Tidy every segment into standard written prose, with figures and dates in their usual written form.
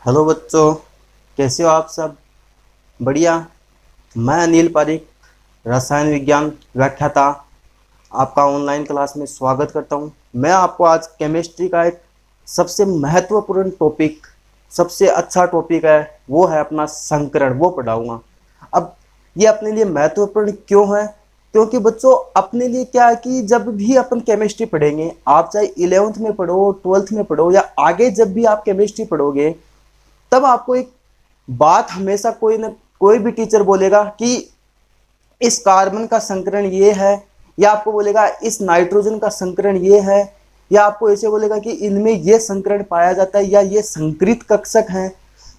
Hello बच्चों, कैसे हो आप सब? बढ़िया। मैं अनिल पारिक, रसायन विज्ञान व्याख्याता, आपका ऑनलाइन क्लास में स्वागत करता हूं। मैं आपको आज केमिस्ट्री का एक सबसे महत्वपूर्ण टॉपिक, सबसे अच्छा टॉपिक है, वो है अपना संकरण, वो पढ़ाऊंगा। अब ये अपने लिए महत्वपूर्ण क्यों है? क्योंकि बच्चों अपने लिए क्या है कि जब भी अपन केमिस्ट्री पढ़ेंगे, आप चाहे 11th में पढ़ो, 12th में पढ़ो या आगे जब भी आप केमिस्ट्री पढ़ोगे, तब आपको एक बात हमेशा कोई न कोई भी टीचर बोलेगा कि इस कार्बन का संकरण ये है, या आपको बोलेगा इस नाइट्रोजन का संकरण ये है, या आपको ऐसे बोलेगा कि इनमें ये संकरण पाया जाता है या ये संकृत कक्षक हैं।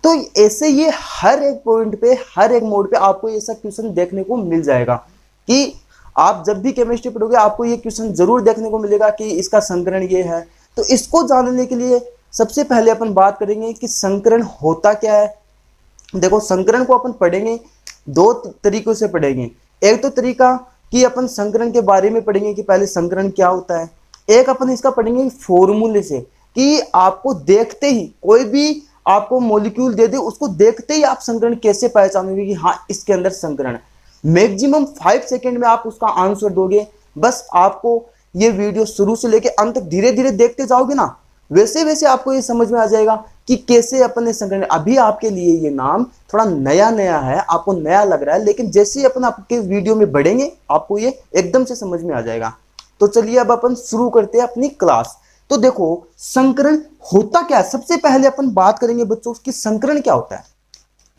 तो ऐसे ये हर एक पॉइंट पे, हर एक मोड पे आपको ये सब क्वेश्चन देखने को मिल जाएगा कि आप जब भी केमिस्ट्री पढ़ोगे आपको ये क्वेश्चन जरूर देखने को मिलेगा कि इसका संकरण ये है। तो इसको जानने के लिए सबसे पहले अपन बात करेंगे कि संकरण होता क्या है। देखो, संकरण को अपन पढ़ेंगे दो तरीकों से पढ़ेंगे। एक तो तरीका कि अपन संकरण के बारे में पढ़ेंगे कि पहले संकरण क्या होता है। एक अपन इसका पढ़ेंगे फॉर्मूले से, कि आपको देखते ही कोई भी आपको मॉलिक्यूल दे दे, उसको देखते ही आप संकरण कैसे पहचानोगे कि हाँ इसके अंदर संकरण है। मैक्सिमम 5 सेकेंड में आप उसका आंसर दोगे। बस आपको ये वीडियो शुरू से लेके अंत तक धीरे धीरे देखते जाओगे ना, वैसे वैसे आपको ये समझ में आ जाएगा कि कैसे अपन ने संकरण। अभी आपके लिए ये नाम थोड़ा नया नया है, आपको नया लग रहा है, लेकिन जैसे ही अपन आपके वीडियो में बढ़ेंगे आपको ये एकदम से समझ में आ जाएगा। तो चलिए अब अपन शुरू करते हैं अपनी क्लास। तो देखो, संकरण होता क्या है, सबसे पहले अपन बात करेंगे बच्चों कि संकरण क्या होता है।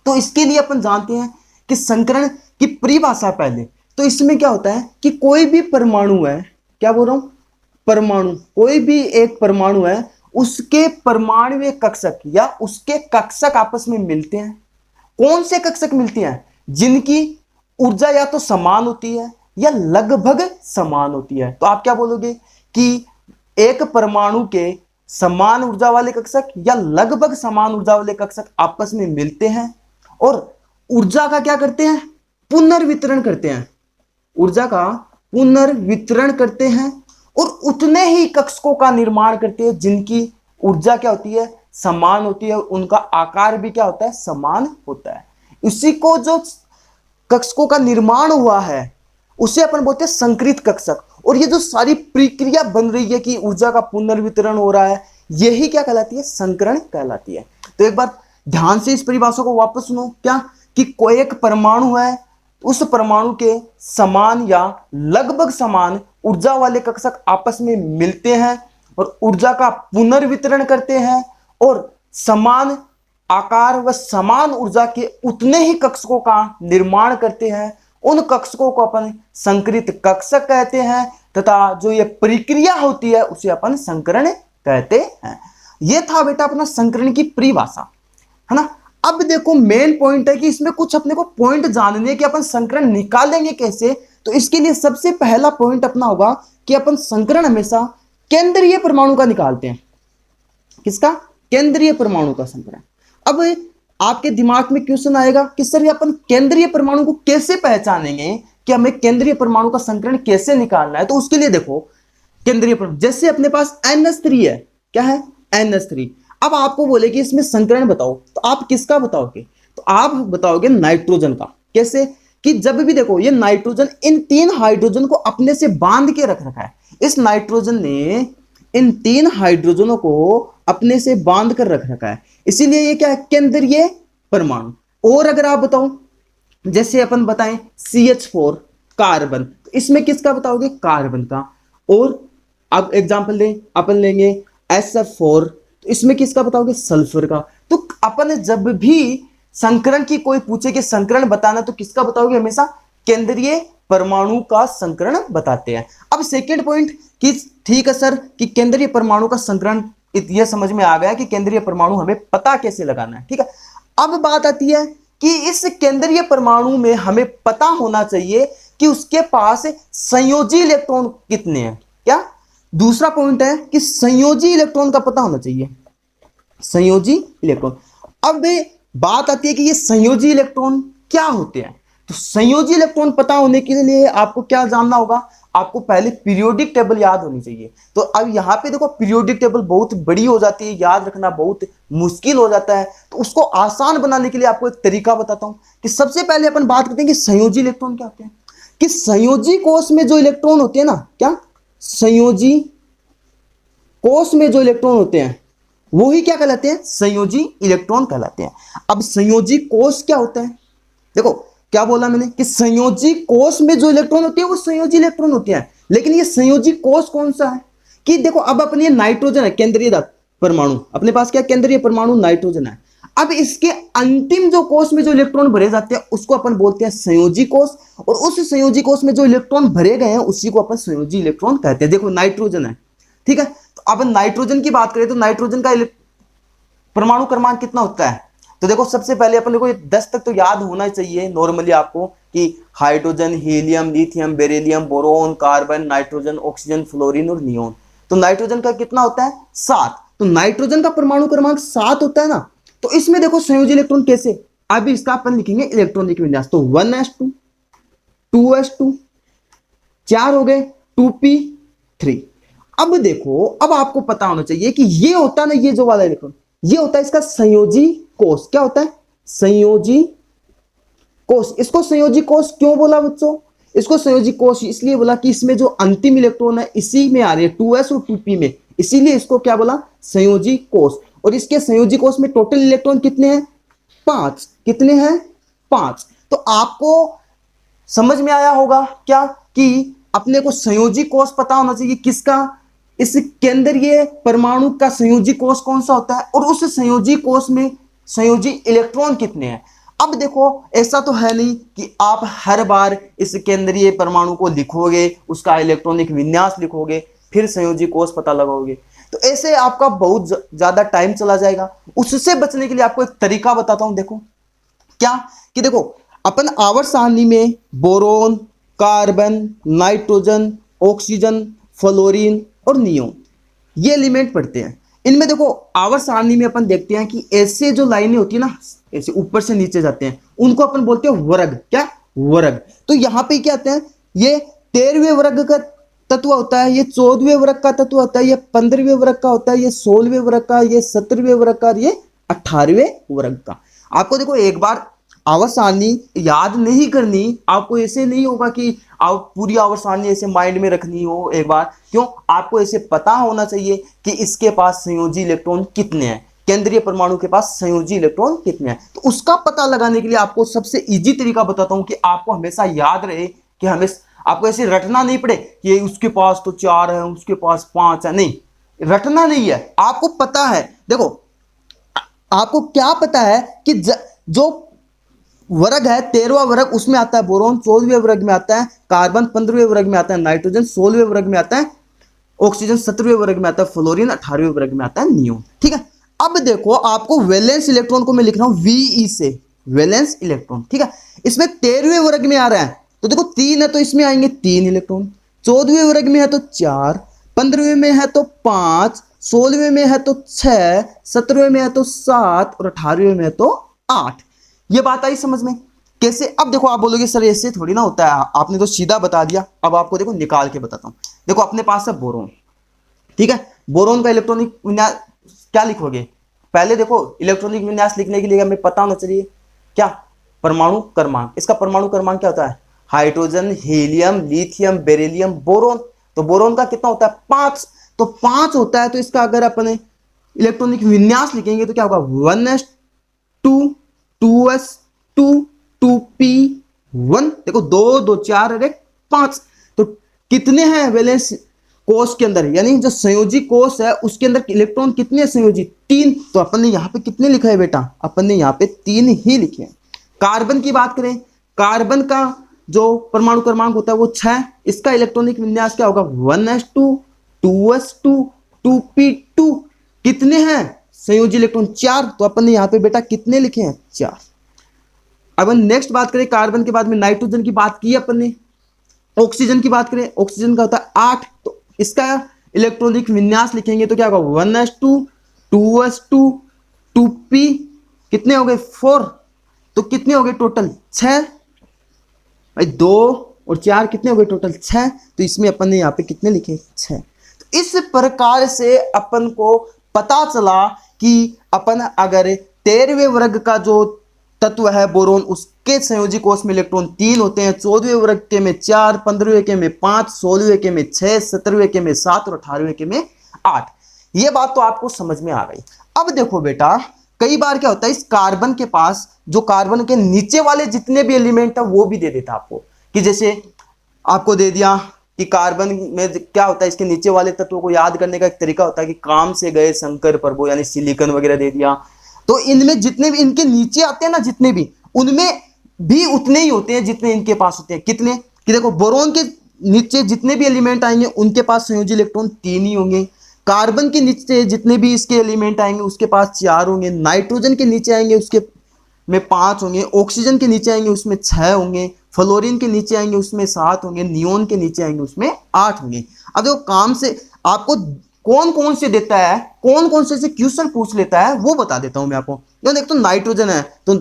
तो इसके लिए अपन जानते हैं कि संकरण की परिभाषा पहले। तो इसमें क्या होता है कि कोई भी परमाणु है, क्या बोल रहा हूं, परमाणु, कोई भी एक परमाणु है, उसके परमाणुीय कक्षक या उसके कक्षक आपस में मिलते हैं। कौन से कक्षक मिलते हैं? जिनकी ऊर्जा या तो समान होती है या लगभग समान होती है। तो आप क्या बोलोगे कि एक परमाणु के समान ऊर्जा वाले कक्षक या लगभग समान ऊर्जा वाले कक्षक आपस में मिलते हैं और ऊर्जा का क्या करते हैं? पुनर्वितरण करते हैं। ऊर्जा का पुनर्वितरण करते हैं और उतने ही कक्षकों का निर्माण करते हैं जिनकी ऊर्जा क्या होती है? समान होती है। उनका आकार भी क्या होता है? समान होता है। इसी को जो कक्षकों का निर्माण हुआ है उसे अपन बोलते हैं संकृत कक्षक। और ये जो सारी प्रक्रिया बन रही है कि ऊर्जा का पुनर्वितरण हो रहा है, यही क्या कहलाती है? संकरण कहलाती है। तो एक बार ध्यान से इस परिभाषा को वापस सुनो। क्या कि कोई एक परमाणु है, उस परमाणु के समान या लगभग समान ऊर्जा वाले कक्षक आपस में मिलते हैं और ऊर्जा का पुनर्वितरण करते हैं और समान आकार व समान ऊर्जा के उतने ही कक्षकों का निर्माण करते हैं। उन कक्षकों को अपन संकृत कक्षक कहते हैं तथा जो ये प्रक्रिया होती है उसे अपन संकरण कहते हैं। यह था बेटा अपना संकरण की परिभाषा, है ना। अब देखो, मेन पॉइंट है कि इसमें कुछ अपने को पॉइंट जानने हैं कि अपन संकरण निकालेंगे कैसे। तो इसके लिए सबसे पहला पॉइंट अपना होगा कि अपन संकरण हमेशा केंद्रीय परमाणु का निकालते हैं। किसका? केंद्रीय परमाणु का संकरण। अब आपके दिमाग में क्वेश्चन आएगा कि सर ये अपन केंद्रीय परमाणु को कैसे पहचानेंगे, कि हमें केंद्रीय परमाणु का संकरण कैसे निकालना है। तो उसके लिए देखो, केंद्रीय परमाणु जैसे अपने पास NH3 है, क्या है? NH3। अब आपको बोले कि इसमें संकरण बताओ, तो आप किसका बताओगे? तो आप बताओगे नाइट्रोजन का। कैसे? कि जब भी देखो ये नाइट्रोजन इन 3 हाइड्रोजन को अपने से बांध के रख रखा है। इस नाइट्रोजन ने इन 3 हाइड्रोजनों को अपने से बांध कर रख रखा है, इसीलिए ये क्या है? केंद्रीय परमाणु। और अगर आप बताओ, जैसे अपन बताएं CH4 कार्बन, तो इसमें किसका बताओगे? कार्बन का। और अब एग्जांपल लें, अपन लेंगे SF4, तो इसमें किसका बताओगे? सल्फर का। तो अपन जब भी संकरण की कोई पूछे कि संकरण बताना, तो किसका बताओगे? हमेशा केंद्रीय परमाणु का संकरण बताते हैं। अब सेकेंड पॉइंट कि ठीक है सर कि केंद्रीय परमाणु का संकरण, यह समझ में आ गया कि केंद्रीय परमाणु हमें पता कैसे लगाना है। ठीक है, अब बात आती है कि इस केंद्रीय परमाणु में हमें पता होना चाहिए कि उसके पास संयोजी इलेक्ट्रॉन कितने हैं। क्या? दूसरा पॉइंट है कि संयोजी इलेक्ट्रॉन का पता होना चाहिए। संयोजी इलेक्ट्रॉन। अब बात आती है कि ये संयोजी इलेक्ट्रॉन क्या होते हैं। तो संयोजी इलेक्ट्रॉन पता होने के लिए आपको क्या जानना होगा? आपको पहले पीरियोडिक टेबल याद होनी चाहिए। तो अब यहाँ पे देखो पीरियोडिक टेबल बहुत बड़ी हो जाती है, याद रखना बहुत मुश्किल हो जाता है। तो उसको आसान बनाने के लिए आपको एक तरीका बताता हूँ कि सबसे पहले अपन बात करते हैं कि संयोजी इलेक्ट्रॉन क्या होते हैं। कि संयोजी कोष में जो इलेक्ट्रॉन होते हैं ना, क्या संयोजी कोष में जो इलेक्ट्रॉन होते हैं वो ही क्या कहलाते हैं, संयोजी इलेक्ट्रॉन कहलाते हैं। अब संयोजी कोष क्या होता है, देखो क्या बोला मैंने कि संयोजी कोष में जो इलेक्ट्रॉन होते हैं वो संयोजी इलेक्ट्रॉन होते हैं। लेकिन ये संयोजी कोष कौन सा है कि देखो अब अपने नाइट्रोजन है, केंद्रीय परमाणु, अपने पास क्या केंद्रीय परमाणु नाइट्रोजन है। अब इसके अंतिम जो कोष में जो इलेक्ट्रॉन भरे जाते हैं उसको अपन बोलते हैं संयोजी कोष, और उस संयोजी कोष में जो इलेक्ट्रॉन भरे गए हैं उसी को अपन संयोजी इलेक्ट्रॉन कहते हैं। देखो नाइट्रोजन है, ठीक है। तो अब नाइट्रोजन की बात करें तो नाइट्रोजन का परमाणु क्रमांक कितना होता है, तो देखो सबसे पहले अपन को 10 तक तो याद होना चाहिए नॉर्मली आपको कि hydrogen, helium, lithium, beryllium, boron, carbon, nitrogen, oxygen, fluorine और नियोन। तो नाइट्रोजन का कितना होता है 7। तो नाइट्रोजन का परमाणु क्रमांक 7 होता है ना। तो इसमें देखो संयोजी इलेक्ट्रॉन कैसे, अभी इसका अपन लिखेंगे इलेक्ट्रॉनिक विन्यास। तो 1s2 2s2 4 हो गए 2p3। अब देखो अब आपको पता होना चाहिए कि ये होता है ना, ये जो वाला इलेक्ट्रॉन ये होता है इसका संयोजी कोष। क्या होता है संयोजी कोष। इसको संयोजी कोष क्यों बोला बच्चों, इसको संयोजी कोष इसलिए बोला कि इसमें जो अंतिम इलेक्ट्रॉन है इसी में आ रहे हैं 2s और 2p में, इसीलिए इसको क्या बोला संयोजी कोष। और इसके संयोजी कोष में टोटल इलेक्ट्रॉन कितने हैं 5। कितने हैं 5। तो आपको समझ में आया होगा क्या कि अपने को संयोजी कोष पता होना चाहिए किसका, इस केंद्रीय परमाणु का संयोजी कोष कौन सा होता है और उस संयोजी कोष में संयोजी इलेक्ट्रॉन कितने हैं। अब देखो ऐसा तो है नहीं कि आप हर बार इस केंद्रीय परमाणु को लिखोगे, उसका इलेक्ट्रॉनिक विन्यास लिखोगे, फिर संयोजी कोष पता लगाओगे, तो ऐसे आपका बहुत ज्यादा टाइम चला जाएगा। उससे बचने के लिए आपको एक तरीका बताता हूं। देखो क्या कि देखो अपन आवर्त सारणी में boron, carbon, nitrogen, oxygen, fluorine और नियोन ये एलिमेंट पढ़ते हैं। इनमें देखो आवर्त सारणी में अपन देखते हैं कि ऐसे जो लाइनें होती है ना, ऐसे ऊपर से नीचे जाते हैं, उनको अपन बोलते हैं वर्ग। क्या वर्ग। तो यहाँ पे क्या आते हैं, ये 13वें वर्ग का तत्व होता है, ये 14वें वर्ग का तत्व होता है, ये 15वें वर्ग का होता है, ये 16वें वर्ग का, ये 17वें वर्ग का, ये 18वें वर्ग का। आपको देखो एक बार आवर्त सारणी याद नहीं करनी, आपको ऐसे नहीं होगा कि आप पूरी आवर्त सारणी ऐसे माइंड में रखनी हो एक बार। क्यों, आपको ऐसे पता होना चाहिए कि इसके पास संयोजी इलेक्ट्रॉन कितने हैं, केंद्रीय परमाणु के पास संयोजी इलेक्ट्रॉन कितने हैं। तो उसका पता लगाने के लिए आपको सबसे इजी तरीका बताता हूं कि आपको हमेशा याद रहे कि हमेशा आपको ऐसे रटना नहीं पड़े कि उसके पास तो 4 है, उसके पास 5 है। नहीं, रटना नहीं है, आपको पता है। देखो आपको क्या पता है कि जो वर्ग है 13वां वर्ग उसमें आता है बोरोन, 14वें वर्ग में आता है कार्बन, 15वें वर्ग में आता है नाइट्रोजन, 16वें वर्ग में आता है ऑक्सीजन, 17वें वर्ग में आता है फ्लोरीन, 18वें वर्ग में आता है नियोन। ठीक है। अब देखो आपको वैलेंस इलेक्ट्रॉन को मैं लिख रहा हूं वीई से, वैलेंस इलेक्ट्रॉन। ठीक है। इसमें 13वें वर्ग में आ रहा है तो देखो 3 है तो इसमें आएंगे 3 इलेक्ट्रॉन, 14वें वर्ग में है तो 4, 15वें में है तो 5, 16वें में है तो 6, 17वें में है तो 7 और 18वें में है तो 8। ये बात आई समझ में कैसे। अब देखो आप बोलोगे सर ऐसे थोड़ी ना होता है, आपने तो सीधा बता दिया। अब आपको देखो निकाल के बताता हूं। देखो अपने पास है बोरोन, ठीक है। बोरोन का इलेक्ट्रॉनिक विन्यास क्या लिखोगे, पहले देखो इलेक्ट्रॉनिक विन्यास लिखने के लिए हमें पता होना चाहिए क्या, परमाणु क्रमांक। इसका परमाणु क्रमांक क्या होता है, hydrogen, helium, lithium, beryllium, boron. तो बोरोन का कितना होता है 5। तो 5 होता है तो इसका अगर अपन इलेक्ट्रॉनिक विन्यास लिखेंगे तो क्या होगा 1s2 2s2 2p1। देखो 2 2 4 और 1 5। तो कितने हैं वैलेंस कोष के अंदर, यानी जो संयोजी कोष है उसके अंदर इलेक्ट्रॉन कितने संयोजी 3। तो अपन ने यहां पे कितने लिखा है बेटा, अपन ने यहां पे 3 ही लिखे हैं। कार्बन की बात करें, कार्बन का जो परमाणु क्रमांक होता है वो 6। इसका इलेक्ट्रॉनिक विन्यास क्या होगा 1s2 2s2 2p2। कितने हैं संयोजी इलेक्ट्रॉन 4। तो अपन ने यहां पे बेटा कितने लिखे हैं 4। अब नेक्स्ट बात करें कार्बन के बाद में नाइट्रोजन की बात की अपन ने। ऑक्सीजन की बात करें, ऑक्सीजन का होता है 8। तो इसका इलेक्ट्रॉनिक विन्यास लिखेंगे तो क्या होगा 1s2 2s2 2p, कितने हो गए 4। तो कितने हो गए टोटल 6 भाई, 2 और 4 कितने हो गए टोटल 6। तो इसमें अपन ने यहाँ पे कितने लिखे 6। तो इस प्रकार से अपन को पता चला कि अपन अगर 13वें वर्ग का जो तत्व है बोरोन, उसके संयोजी कोष में इलेक्ट्रॉन 3 होते हैं, 14वें वर्ग के में 4, 15वें के में 5, 16वें के में 6, 17वें के में 7 और 18वें के में 8। ये बात तो आपको समझ में आ गई। अब देखो बेटा, कई बार क्या होता है, इस कार्बन के पास जो कार्बन के नीचे वाले जितने भी एलिमेंट है वो भी दे देता आपको, कि जैसे आपको दे दिया कि कार्बन में क्या होता है, इसके नीचे वाले तत्वों को याद करने का एक तरीका होता है कि काम से गए शंकर प्रभु, यानी सिलिकॉन वगैरह दे दिया। तो इनमें जितने भी इनके नीचे आते हैं ना, जितने भी, उनमें भी उतने ही होते हैं जितने इनके पास होते हैं। कितने, कि देखो बोरोन के नीचे जितने भी एलिमेंट आएंगे उनके पास संयोजी इलेक्ट्रॉन 3 ही होंगे। कार्बन के नीचे जितने भी इसके एलिमेंट आएंगे उसके पास 4 होंगे। नाइट्रोजन के नीचे आएंगे उसके में 5 होंगे। ऑक्सीजन के नीचे आएंगे उसमें 6 होंगे। फ्लोरीन के नीचे आएंगे उसमें 7 होंगे। नियोन के नीचे आएंगे उसमें 8 होंगे। अब देखो काम से आपको कौन कौन से देता है, कौन कौन से क्वेश्चन पूछ लेता है वो बता देता हूं मैं आपको। देख तो नाइट्रोजन है, तो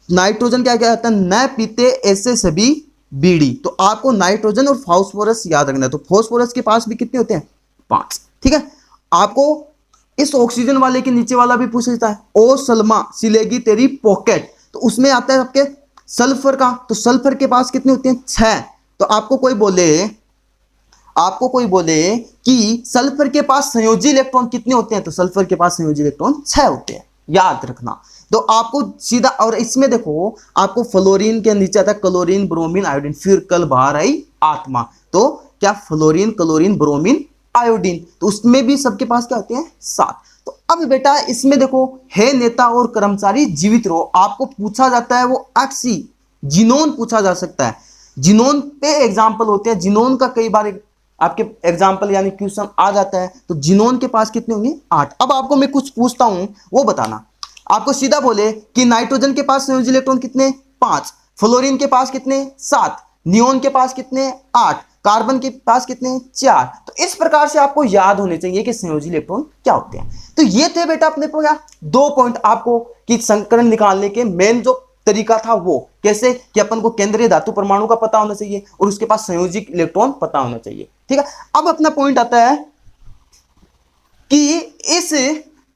नाइट्रोजन क्या क्या होता है, न पीते ऐसे सभी बीड़ी। तो आपको नाइट्रोजन और फास्फोरस याद रखना है। तो फास्फोरस के पास भी कितने होते हैं 5। ठीक है, आपको इस ऑक्सीजन वाले के नीचे वाला भी पूछ लेता है, ओ सलमा सिलेगी तेरी पॉकेट। तो उसमें आता है आपके सल्फर का, तो सल्फर के पास कितने होते हैं 6। तो आपको कोई बोले कि सल्फर के पास संयोजी इलेक्ट्रॉन कितने होते हैं, तो सल्फर के पास संयोजी इलेक्ट्रॉन 6 होते हैं, याद रखना। तो आपको सीधा, और इसमें देखो आपको फ्लोरीन के नीचे आता है क्लोरीन, ब्रोमीन, आयोडीन, फिर कल बाहर आई आत्मा। तो क्या फ्लोरीन, क्लोरीन, ब्रोमीन, आयोडीन, तो उसमें भी सबके पास क्या होते हैं 7। तो अब बेटा इसमें देखो, हे नेता और कर्मचारी जीवित रहो, आपको पूछा जाता है वो ऑक्सी जीनोन पूछा जा सकता है। जीनोन पे एग्जाम्पल होते हैं, जीनोन का कई बार आपके एग्जाम्पल यानी क्वेश्चन आ जाता है। तो जीनोन के पास कितने होंगे 8। अब आपको मैं कुछ पूछता हूं वो बताना। आपको सीधा बोले कि नाइट्रोजन के पास संयोजी इलेक्ट्रॉन कितने 5, फ्लोरीन के पास कितने 7, नियोन के पास कितने 8, कार्बन के पास कितने 4। तो इस प्रकार से आपको याद होने चाहिए कि संयोजी इलेक्ट्रॉन क्या होते हैं। तो ये थे बेटा अपने को क्या 2 पॉइंट आपको, कि संकरण निकालने के मेन जो तरीका था वो कैसे, कि अपन को केंद्रीय धातु परमाणु का पता होना चाहिए और उसके पास संयोजी इलेक्ट्रॉन पता होना चाहिए। ठीक है, अब अपना पॉइंट आता है कि इस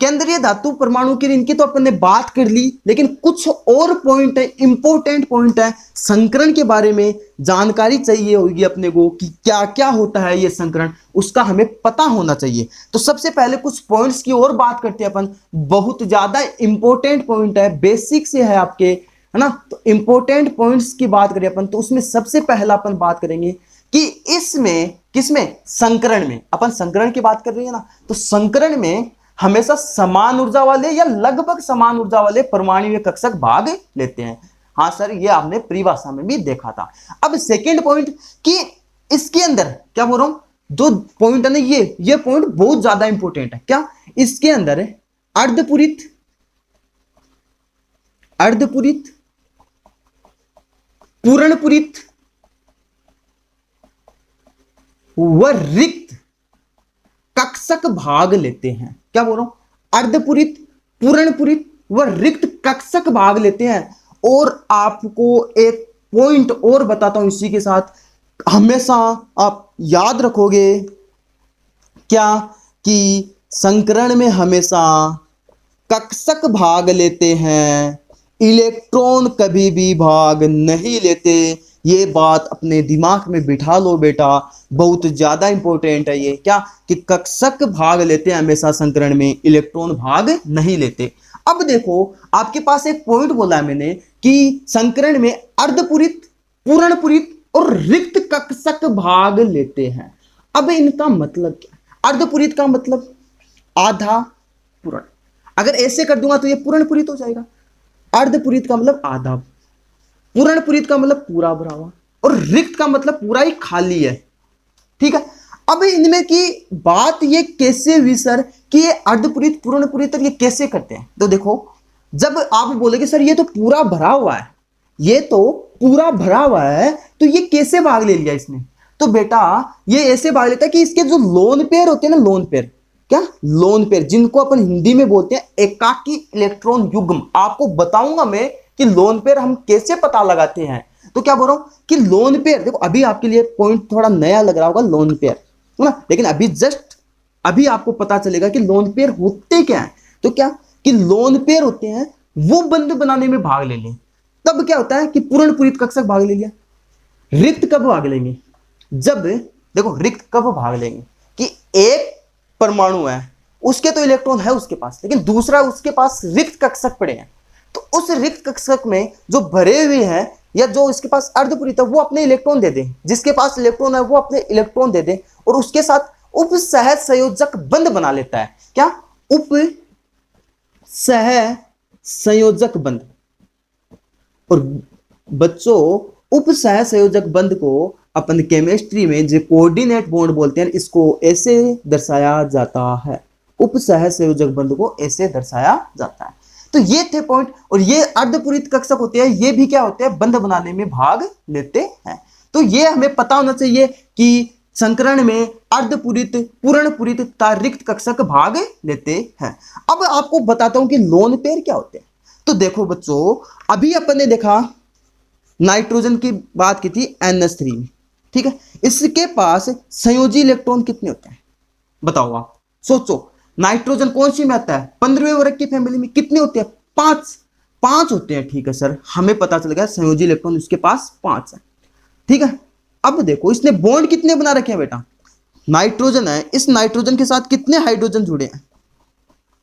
केंद्रीय धातु परमाणु की इनकी तो अपन ने बात कर ली, लेकिन कुछ और पॉइंट है, इंपॉर्टेंट पॉइंट है, संकरण के बारे में जानकारी चाहिए होगी अपने को कि क्या क्या होता है ये संकरण, उसका हमें पता होना चाहिए। तो सबसे पहले कुछ पॉइंट्स की और बात करते हैं अपन, बहुत ज्यादा इंपॉर्टेंट पॉइंट है, बेसिक से है आपके, है ना। तो इंपॉर्टेंट पॉइंट्स की बात करें अपन, तो उसमें सबसे पहला अपन बात करेंगे कि इसमें किसमें, संकरण में। अपन संकरण की बात कर रहे हैं ना, तो संकरण में हमेशा समान ऊर्जा वाले या लगभग समान ऊर्जा वाले परमाणु कक्षक भाग लेते हैं। हाँ सर, ये आपने परिभाषा में भी देखा था। अब सेकंड पॉइंट कि इसके अंदर क्या बोल रहा हूं, जो पॉइंट है ना, ये पॉइंट बहुत ज्यादा इंपॉर्टेंट है। क्या इसके अंदर है अर्धपूरित, पूर्णपूरित व रिक्त कक्षक भाग लेते हैं। क्या बोल रहा हूं, अर्धपूरित, पूर्णपूरित व रिक्त कक्षक भाग लेते हैं। और आपको एक पॉइंट और बताता हूं इसी के साथ, हमेशा आप याद रखोगे क्या, कि संकरण में हमेशा कक्षक भाग लेते हैं, इलेक्ट्रॉन कभी भी भाग नहीं लेते। ये बात अपने दिमाग में बिठा लो बेटा, बहुत ज्यादा इंपॉर्टेंट है ये। क्या कि कक्षक भाग लेते हैं हमेशा संकरण में, इलेक्ट्रॉन भाग नहीं लेते। अब देखो आपके पास एक पॉइंट बोला है मैंने कि संकरण में अर्धपूरित, पूर्णपूरित और रिक्त कक्षक भाग लेते हैं। अब इनका मतलब क्या, अर्धपूरित का मतलब आधा पूर्ण, अगर ऐसे कर दूंगा तो ये पूर्णपूरित हो जाएगा। अर्धपूरित का मतलब आधा, पूर्णपूरित का मतलब पूरा भरा हुआ, और रिक्त का मतलब पूरा ही खाली है। ठीक है, अब इनमें की बात ये कैसे हुई सर कि ये अर्धपूरित, पूर्णपूरित ये कैसे करते हैं। तो देखो, जब आप बोलेगे सर ये तो पूरा भरा हुआ है, ये तो पूरा भरा हुआ है, तो ये कैसे भाग ले लिया इसने। तो बेटा ये ऐसे भाग लेता है कि इसके जो लोन पेयर होते हैं ना, लोन पेयर, क्या लोन पेयर, जिनको अपन हिंदी में बोलते हैं एकाकी इलेक्ट्रॉन युग्म। आपको बताऊंगा मैं कि लोन पेयर हम कैसे पता लगाते हैं। तो क्या बोल रहा हूं कि लोन पेयर, देखो अभी आपके लिए पॉइंट थोड़ा नया लग रहा होगा लोन पेयर, है ना, लेकिन अभी आपको पता चलेगा कि लोन पेयर होते क्या है। तो क्या कि लोन पेयर होते हैं वो बंद बनाने में भाग ले लें, तब क्या होता है कि पूर्ण पूरित कक्षक भाग ले लिया। रिक्त कब भाग लेंगे, जब, देखो रिक्त कब भाग लेंगे कि एक परमाणु है, उसके तो इलेक्ट्रॉन है उसके पास, लेकिन दूसरा उसके पास रिक्त कक्षक पड़े हैं, तो उस रिक्त कक्षक में जो भरे हुए हैं या जो इसके पास अर्धपूरित है वो अपने इलेक्ट्रॉन दे दे, जिसके पास इलेक्ट्रॉन है वो अपने इलेक्ट्रॉन दे दे, और उसके साथ उप सह संयोजक बंध बना लेता है। क्या, उप सह संयोजक बंध। और बच्चों उप सह संयोजक बंध को अपन केमिस्ट्री में जो कोऑर्डिनेट बॉन्ड बोलते हैं, इसको ऐसे दर्शाया जाता है, उप सह संयोजक बंध को ऐसे दर्शाया जाता है। तो ये थे पॉइंट, और ये अर्धपूरित कक्षक होते हैं, ये भी क्या होते हैं, बंध बनाने में भाग लेते हैं। तो ये हमें पता होना चाहिए कि संकरण में अर्धपूरित, पूर्णपूरित तथा रिक्त कक्षक भाग लेते हैं। अब आपको बताता हूं कि लोन पेयर क्या होते हैं। तो देखो बच्चों, अभी अपन ने देखा नाइट्रोजन की बात की थी NH3 में, ठीक है, इसके पास संयोजी इलेक्ट्रॉन कितने होते हैं बताओ आप, सोचो। नाइट्रोजन कौन सी में आता है, 15वें वर्ग की फैमिली में, कितने होते हैं, 5 होते हैं, ठीक है सर, हमें पता चल गया संयोजी इलेक्ट्रॉन उसके पास 5 है, ठीक है। अब देखो इसने बॉन्ड कितने बना रखे हैं बेटा, नाइट्रोजन है, इस नाइट्रोजन के साथ कितने हाइड्रोजन जुड़े हैं,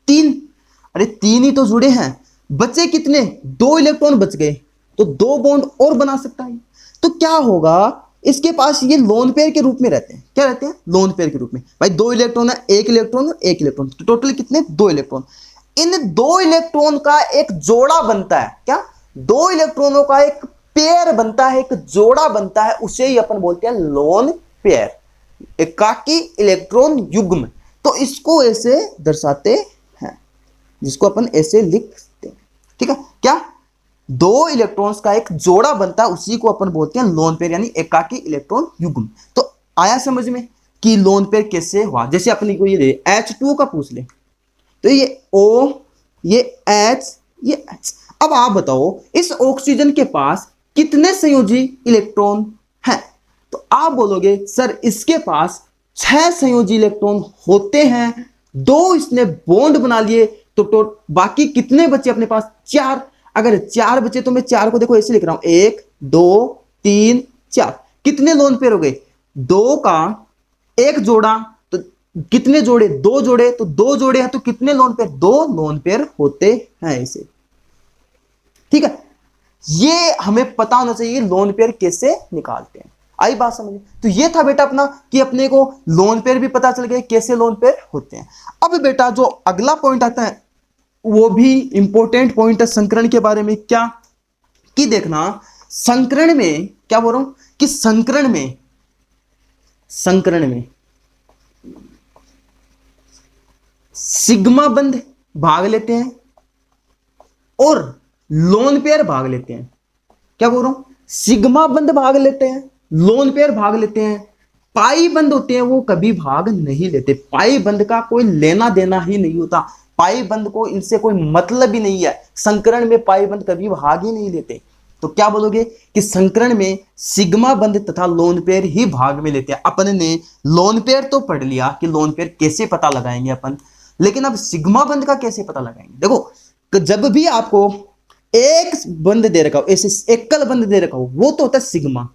3, अरे 3 ही तो जुड़े हैं, बचे कितने, 2 इलेक्ट्रॉन बच गए, तो 2 बॉन्ड और बना सकता है। तो क्या होगा, इसके पास ये लोन पेयर के रूप में रहते हैं, क्या रहते हैं, लोन पेयर के रूप में। भाई 2 इलेक्ट्रॉन है, 1 इलेक्ट्रॉन और 1 इलेक्ट्रॉन, तो टोटल कितने, 2 इलेक्ट्रॉन। इन 2 इलेक्ट्रॉन का एक जोड़ा बनता है, क्या, 2 इलेक्ट्रॉनों का एक पेयर बनता है, एक जोड़ा बनता है, उसे ही अपन बोलते हैं लोन पेयर, एकाकी इलेक्ट्रॉन युग्म। तो इसको ऐसे दर्शाते हैं, जिसको अपन ऐसे लिखते हैं, ठीक है। क्या, 2 इलेक्ट्रॉन्स का एक जोड़ा बनता है, उसी को अपन बोलते हैं लोन पेयर, यानी एकाकी इलेक्ट्रॉन युग्म। तो आया समझ में कि लोन पेयर कैसे हुआ। जैसे अपने को ये H2 का पूछ ले, तो ये O, ये H, ये H। अब आप बताओ इस ऑक्सीजन के पास कितने संयोजी इलेक्ट्रॉन हैं, तो आप बोलोगे सर इसके पास 6 संयोजी इलेक्ट्रॉन होते हैं, 2 इसने बॉन्ड बना लिए, तो बाकी कितने बचे अपने पास, 4। अगर 4 बचे तो मैं 4 को देखो ऐसे लिख रहा हूं, 1 2 3 4, कितने लोन पेयर हो गए, 2 का 1 जोड़ा, तो कितने जोड़े, 2 जोड़े, तो 2 जोड़े हैं तो कितने लोन पेयर, 2 लोन पेयर होते हैं इसे, ठीक है। ये हमें पता होना चाहिए लोन पेयर कैसे निकालते हैं। आई बात समझ। तो ये था बेटा अपना कि अपने को लोन पेयर भी पता चल गया कैसे लोन पेयर होते हैं। अब बेटा जो अगला पॉइंट आता है वो भी इंपॉर्टेंट पॉइंट है संकरण के बारे में। क्या कि देखना, संकरण में क्या बोल रहा हूं कि संकरण में सिग्मा बंध भाग लेते हैं और लोन पेयर भाग लेते हैं। क्या बोल रहा हूं, सिग्मा बंध भाग लेते हैं, लोन पेयर भाग लेते हैं। पाई बंध होते हैं वो कभी भाग नहीं लेते, पाई बंध का कोई लेना देना ही नहीं होता, पाई बंध को इनसे कोई मतलब ही नहीं है, संकरण में पाई बंध कभी भाग ही नहीं लेते। तो क्या बोलोगे कि संकरण में सिग्मा बंध तथा लोन पेयर ही भाग में लेते हैं। अपन ने लोन पेयर तो पढ़ लिया कि लोन पेयर कैसे पता लगाएंगे अपन, लेकिन अब सिग्मा बंध का कैसे पता लगाएंगे। देखो जब भी आपको एक बंध दे रखा हो, ऐसे एकल बंध दे रखा हो, वो तो होता है सिग्मा।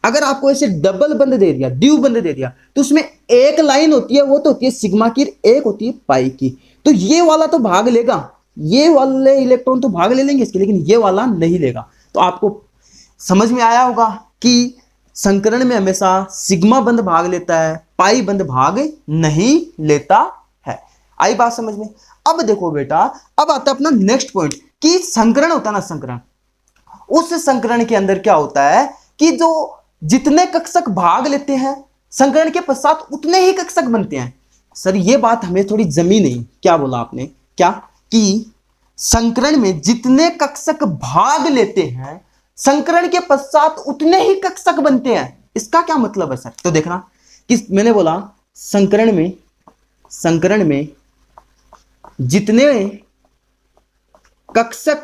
अगर आपको ऐसे डबल बंध दे दिया, ड्यू बंध दे दिया, तो उसमें एक लाइन होती है, वो तो होती है सिग्मा की, एक होती है पाई की। तो ये वाला तो भाग लेगा, ये वाले इलेक्ट्रॉन तो भाग ले लेंगे इसके, लेकिन ये वाला नहीं लेगा। तो आपको समझ में आया होगा कि संकरण में हमेशा सिग्मा बंध भाग लेता है, पाई बंध भाग नहीं लेता है। आई बात समझ में। अब देखो बेटा, अब आता है अपना नेक्स्ट पॉइंट कि संकरण होता है ना, संकरण, उस संकरण के अंदर क्या होता है कि जो जितने कक्षक भाग लेते हैं संकरण के पश्चात उतने ही कक्षक बनते हैं। सर ये बात हमें थोड़ी जमी नहीं, क्या बोला आपने, क्या कि संकरण में जितने कक्षक भाग लेते हैं संकरण के पश्चात उतने ही कक्षक बनते हैं, इसका क्या मतलब है सर। तो देखना कि मैंने बोला संकरण में जितने कक्षक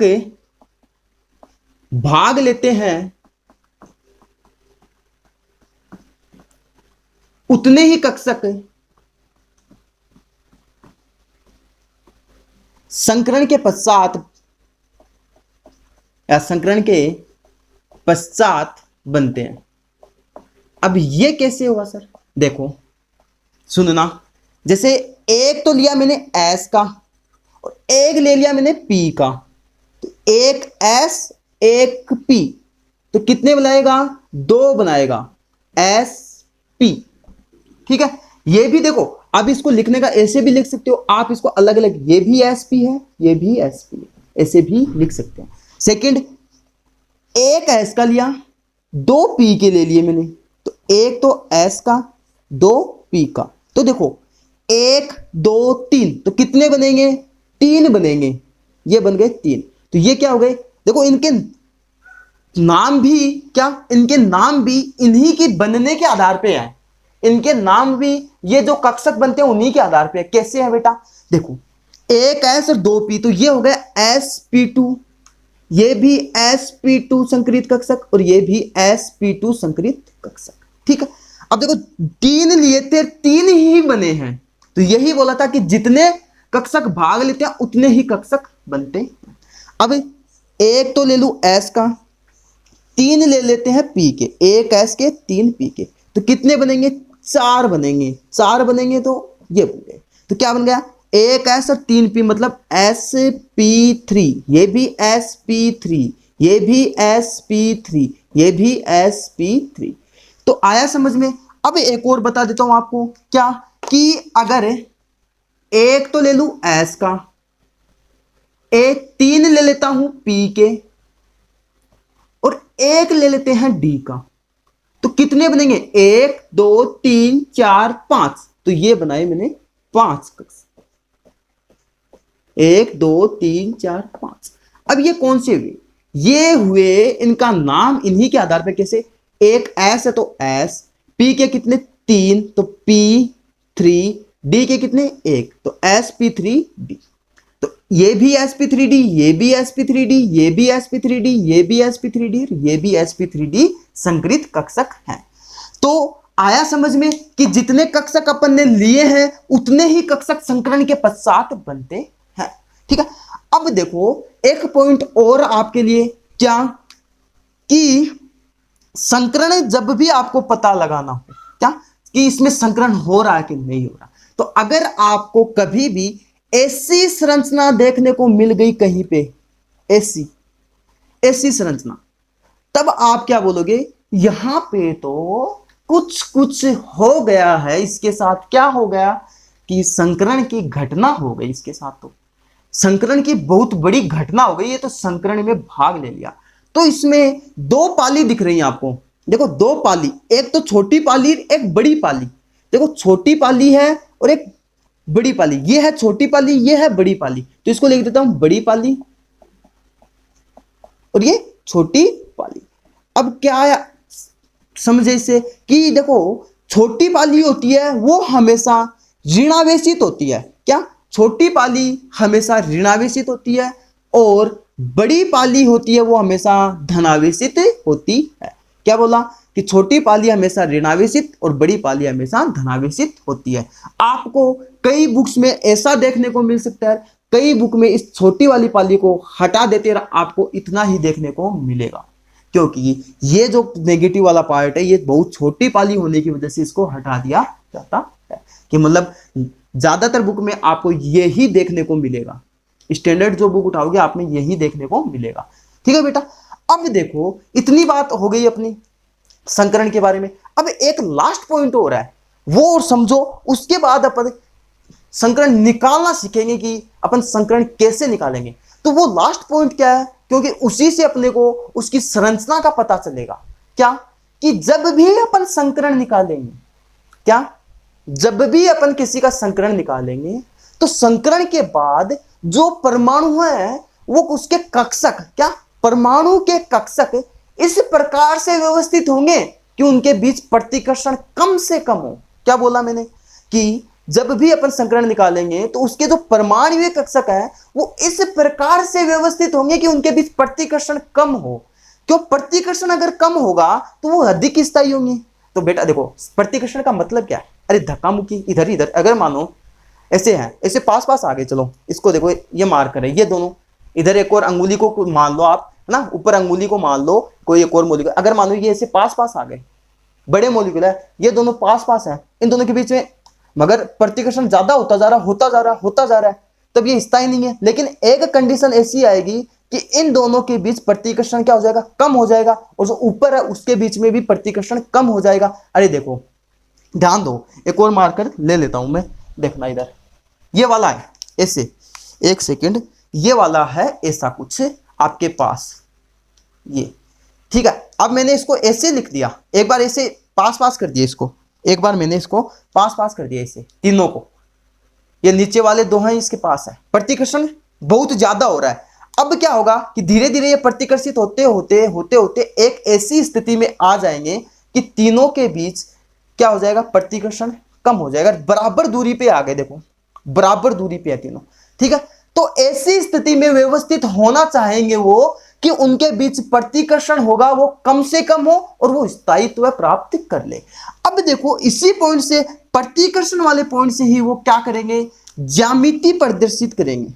भाग लेते हैं उतने ही कक्षक संकरण के पश्चात या संकरण के पश्चात बनते हैं। अब ये कैसे हुआ सर? देखो सुनना, जैसे एक तो लिया मैंने S का और एक ले लिया मैंने P का, तो एक S एक P, तो कितने बनाएगा? 2 बनाएगा SP। ठीक है, ये भी देखो, अब इसको लिखने का ऐसे भी लिख सकते हो आप, इसको अलग अलग, ये भी SP है ये भी SP है, ऐसे भी लिख सकते हैं। सेकंड, एक S का लिया, 2 P के ले लिए मैंने, तो एक तो S का 2 P का, तो देखो 1 2 3, तो कितने बनेंगे? 3 बनेंगे, ये बन गए 3। तो ये क्या हो गए? देखो इनके नाम भी क्या, इनके नाम भी इन्हीं की बनने के आधार पे है, इनके नाम भी ये जो कक्षक बनते हैं उन्हीं के आधार पे है। कैसे है बेटा? देखो एक S और 2 P, तो ये हो गया sp2, ये भी sp2 संकरित कक्षक और ये भी sp2 संकरित कक्षक। ठीक है, अब देखो 3 लिए थे, 3 ही बने हैं, तो यही बोला था कि जितने कक्षक भाग लेते हैं उतने ही कक्षक बनते हैं। अब एक तो ले लू S का, 3 ले लेते हैं P के, एक S के 3 P के, तो कितने बनेंगे? 4 बनेंगे, 4 बनेंगे तो ये बन गए, तो क्या बन गया? एक S और 3 P मतलब sp3, ये भी sp3, ये भी sp3, ये भी sp3। तो आया समझ में? अब एक और बता देता हूं आपको, क्या कि अगर एक तो ले लू S का, एक 3 ले लेता हूं P के और एक ले लेते हैं D का, तो कितने बनेंगे? 1 2 3 4 5, तो ये बनाए मैंने 5 कक्षक, 1 2 3 4 5। अब ये कौन से हुए? ये हुए, इनका नाम इन्हीं के आधार पर। कैसे? एक S है तो S, P के कितने? 3, तो P3, D के कितने? 1, तो sp3D। तो ये भी sp3D, ये भी sp3D, ये भी sp3D, ये भी sp3D, ये भी sp3D संकरित कक्षक हैं। तो आया समझ में कि जितने कक्षक अपन ने लिए हैं उतने ही कक्षक संकरण के पश्चात बनते हैं। ठीक है, अब देखो एक पॉइंट और आपके लिए, क्या कि संकरण जब भी आपको पता लगाना हो, क्या कि इसमें संकरण हो रहा है कि नहीं हो रहा, तो अगर आपको कभी भी ऐसी संरचना देखने को मिल गई कहीं पे, ऐसी संरचना, तब आप क्या बोलोगे? यहां पे तो कुछ हो गया है इसके साथ। क्या हो गया? कि संकरण की घटना हो गई इसके साथ, तो संकरण की बहुत बड़ी घटना हो गई, ये तो संकरण में भाग ले लिया। तो इसमें 2 पाली दिख रही हैं आपको, देखो 2 पाली, एक तो छोटी पाली एक बड़ी पाली। देखो छोटी पाली है और एक बड़ी पाली, ये है छोटी पाली ये है बड़ी पाली, तो इसको लिख देता हूं बड़ी पाली और ये छोटी पाली। अब क्या आया समझे इससे? कि देखो छोटी पाली होती है वो हमेशा ऋणावेशित होती है। क्या? छोटी पाली हमेशा ऋणावेशित होती है और बड़ी पाली होती है वो हमेशा धनावेशित होती है। क्या बोला? कि छोटी पाली हमेशा ऋणावेशित और बड़ी पाली हमेशा धनावेशित होती है। आपको कई बुक्स में ऐसा देखने को मिल सकता है, कई बुक में इस छोटी वाली पाली को हटा देते हैं, आपको इतना ही देखने को मिलेगा, क्योंकि ये जो नेगेटिव वाला पार्ट है ये बहुत छोटी पाली होने की वजह से इसको हटा दिया जाता है। कि मतलब ज्यादातर बुक में आपको यही देखने को मिलेगा, स्टैंडर्ड जो बुक उठाओगे आप में यही देखने को मिलेगा। ठीक है बेटा, अब देखो इतनी बात हो गई अपनी संकरण के बारे में। अब एक लास्ट पॉइंट हो रहा है वो और समझो, उसके बाद अपन संकरण निकालना सीखेंगे कि अपन संकरण कैसे निकालेंगे। तो वो लास्ट पॉइंट क्या है? क्योंकि उसी से अपने को उसकी संरचना का पता चलेगा। क्या? कि जब भी अपन संकरण निकालेंगे, क्या जब भी अपन किसी का संकरण निकालेंगे तो संकरण के बाद जो परमाणु है वो उसके कक्षक, क्या परमाणु के कक्षक इस प्रकार से व्यवस्थित होंगे कि उनके बीच प्रतिकर्षण कम से कम हो। क्या बोला मैंने? कि जब भी अपन संकरण निकालेंगे तो उसके जो परमाणु कक्षक है वो इस प्रकार से व्यवस्थित होंगे कि उनके बीच प्रतिकर्षण कम हो। क्यों? प्रतिकर्षण अगर कम होगा तो वो अधिक स्थायी होंगे, तो बेटा देखो प्रतिकर्षण का मतलब क्या है, अरे धक्का मुक्की इधर इधर, अगर मानो ऐसे है, ऐसे पास पास आ गए, चलो इसको देखो ये मार्कर है, ये दोनों इधर एक और अंगुली को मान लो आप, है ना, ऊपर अंगुली को मान लो कोई एक और मॉलिक्यूल, अगर मानो ये ऐसे पास पास आ गए, बड़े मॉलिक्यूल है, ये दोनों पास पास है, इन दोनों के बीच में मगर प्रतिकर्षण ज्यादा होता जा रहा होता जा रहा है, तब ये हिस्सा ही नहीं है। लेकिन एक कंडीशन ऐसी आएगी कि इन दोनों के बीच प्रतिकर्षण क्या हो जाएगा, कम हो जाएगा, और जो ऊपर है उसके बीच में भी प्रतिकर्षण कम हो जाएगा। अरे देखो ध्यान दो, एक और मार्कर ले लेता हूं मैं, देखना इधर, ये वाला है ऐसे, एक सेकेंड, ये वाला है ऐसा कुछ आपके पास, ये ठीक है। अब मैंने इसको ऐसे लिख दिया, एक बार ऐसे पास पास कर दिया इसको, एक बार मैंने इसको पास पास कर दिया ऐसे तीनों को, ये नीचे वाले दो हैं इसके पास है, प्रतिकर्षण बहुत ज्यादा हो रहा है। अब क्या होगा कि धीरे धीरे ये प्रतिकर्षित होते होते होते होते एक ऐसी स्थिति में आ जाएंगे कि तीनों के बीच क्या हो जाएगा, प्रतिकर्षण कम हो जाएगा, बराबर दूरी पे आ गए, देखो बराबर दूरी पे है तीनों, ठीक है। तो ऐसी स्थिति में व्यवस्थित होना चाहेंगे वो कि उनके बीच प्रतिकर्षण होगा वो कम से कम हो और वो स्थायित्व प्राप्त कर ले। अब देखो इसी पॉइंट से, प्रतिकर्षण वाले पॉइंट से ही वो क्या करेंगे, ज्यामिति प्रदर्शित करेंगे।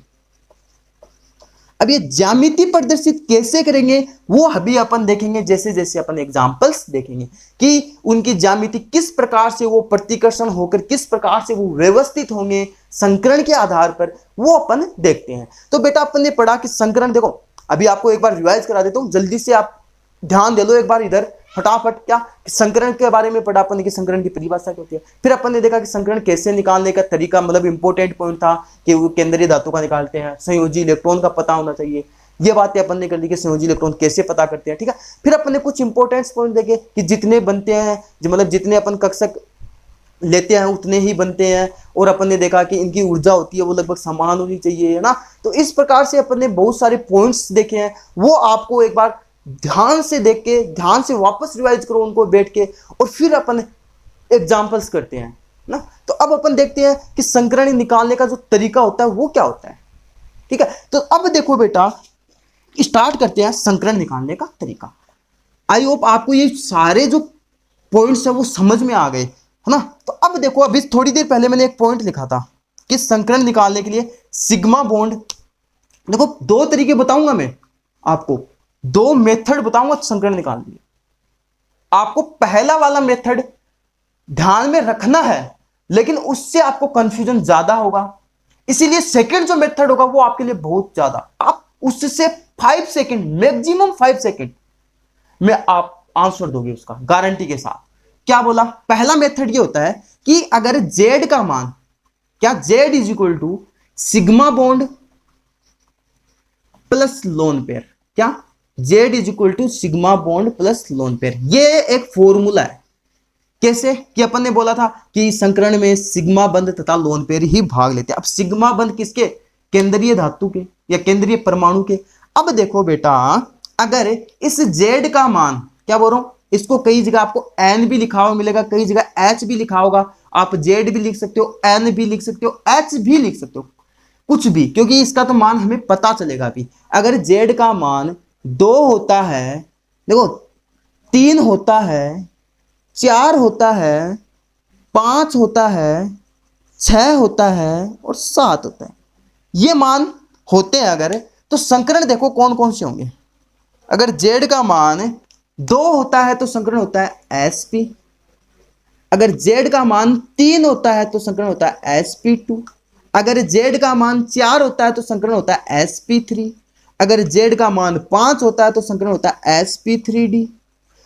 अब ये ज्यामिति प्रदर्शित कैसे करेंगे वो अभी अपन देखेंगे, जैसे जैसे अपन एग्जांपल्स देखेंगे कि उनकी ज्यामिति किस प्रकार से वो प्रतिकर्षण होकर किस प्रकार से वो व्यवस्थित होंगे संकरण के आधार पर, वो अपन देखते हैं। तो बेटा अपन ने पढ़ा कि संकरण, देखो अभी आपको एक बार रिवाइज करा देता हूं, जल्दी से आप ध्यान दे लो एक बार इधर फटाफट। क्या संकरण के बारे में पढ़ा अपन ने कि संकरण की परिभाषा क्या होती है, फिर अपन ने देखा कि संकरण कैसे निकालने का तरीका, मतलब इंपॉर्टेंट पॉइंट था कि वो केंद्रीय धातु का निकालते हैं, संयोजी इलेक्ट्रॉन का पता होना चाहिए, ये बातें अपन ने कर दी कि संयोजी इलेक्ट्रॉन कैसे पता करते हैं, ठीक है। फिर अपन ने कुछ इंपॉर्टेंट पॉइंट देखे कि जितने बनते हैं, मतलब जितने अपन कक्षक लेते हैं उतने ही बनते हैं, और अपन ने देखा कि इनकी ऊर्जा होती है वो लगभग समान होनी चाहिए, है ना। तो इस प्रकार से अपन ने बहुत सारे पॉइंट्स देखे हैं, वो आपको एक बार ध्यान से देख के ध्यान से वापस रिवाइज करो उनको बैठ के, और फिर अपन एग्जांपल्स करते हैं ना। तो अब अपन देखते हैं कि संकरण निकालने का जो तरीका होता है वो क्या होता है, ठीक है। तो अब देखो बेटा स्टार्ट करते हैं संकरण निकालने का तरीका। आई होप आपको ये सारे जो पॉइंट्स है वो समझ में आ गए, है ना। तो अब देखो, अभी थोड़ी देर पहले मैंने एक पॉइंट लिखा था कि संकरण निकालने के लिए सिग्मा बॉन्ड, देखो दो तरीके बताऊंगा मैं आपको, दो मेथड बताऊंगा संकरण निकालने के लिए। आपको पहला वाला मेथड ध्यान में रखना है, लेकिन उससे आपको कंफ्यूजन ज्यादा होगा, इसीलिए सेकंड जो मेथड होगा वो आपके लिए बहुत ज्यादा, आप उससे 5 सेकंड मैक्सिमम 5 सेकंड में आप आंसर दोगे उसका गारंटी के साथ। क्या बोला, पहला मेथड ये होता है कि अगर Z का मान, क्या Z is equal to sigma bond plus lone pair, क्या Z is equal to sigma bond plus lone pair, ये एक फॉर्मूला है। कैसे कि अपन ने बोला था कि संकरण में सिग्मा बंध तथा लोन पेयर ही भाग लेते हैं। अब सिग्मा बंध किसके, केंद्रीय धातु के या केंद्रीय परमाणु के। अब देखो बेटा, अगर इस Z का मान, क्या बोल रहा हूं, इसको कई जगह आपको N भी लिखा हुआ मिलेगा, कई जगह H भी लिखा होगा, आप Z भी लिख सकते हो, N भी लिख सकते हो, H भी लिख सकते हो, कुछ भी, क्योंकि इसका तो मान हमें पता चलेगा अभी। अगर Z का मान 2 होता है, देखो 3 होता है, 4 होता है, 5 होता है, 6 होता है और 7 होता है, ये मान होते हैं अगर, तो संकरण देखो कौन कौन से होंगे। अगर Z का मान 2 होता है तो संकरण होता है sp, अगर Z का मान 3 होता है तो संकरण होता है sp2, अगर Z का मान 4 होता है तो संकरण होता है sp3, अगर Z का मान 5 होता है तो संकरण होता है sp3d,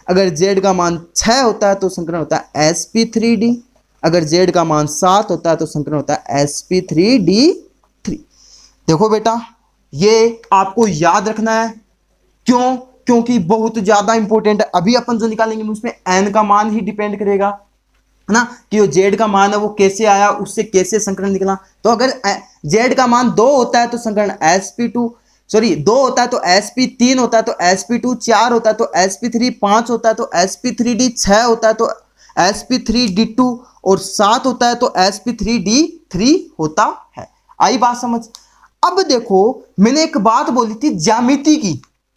अगर Z का मान 6 होता है तो संकरण होता है sp3d, अगर Z का मान 7 होता है तो संकरण होता है sp3d3। देखो बेटा, ये आपको याद रखना है, क्यों, क्योंकि बहुत ज्यादा इंपॉर्टेंट है। अभी अपन जो निकालेंगे उसमें n का मान ही डिपेंड करेगा, है ना, कि जो Z का मान है वो कैसे आया, उससे कैसे संकरण निकला। तो अगर Z का मान 2 होता है तो संकरण sp2, सॉरी 2 होता है तो sp, 3 होता है तो sp2, 4 होता है तो sp3, 5 होता है तो sp3d, 6 होता है तो sp3d2 और 7 होता है तो sp3d3 होता है। आई बात समझ। अब देखो, मैंने एक बात बोली थी ज्यामिति की,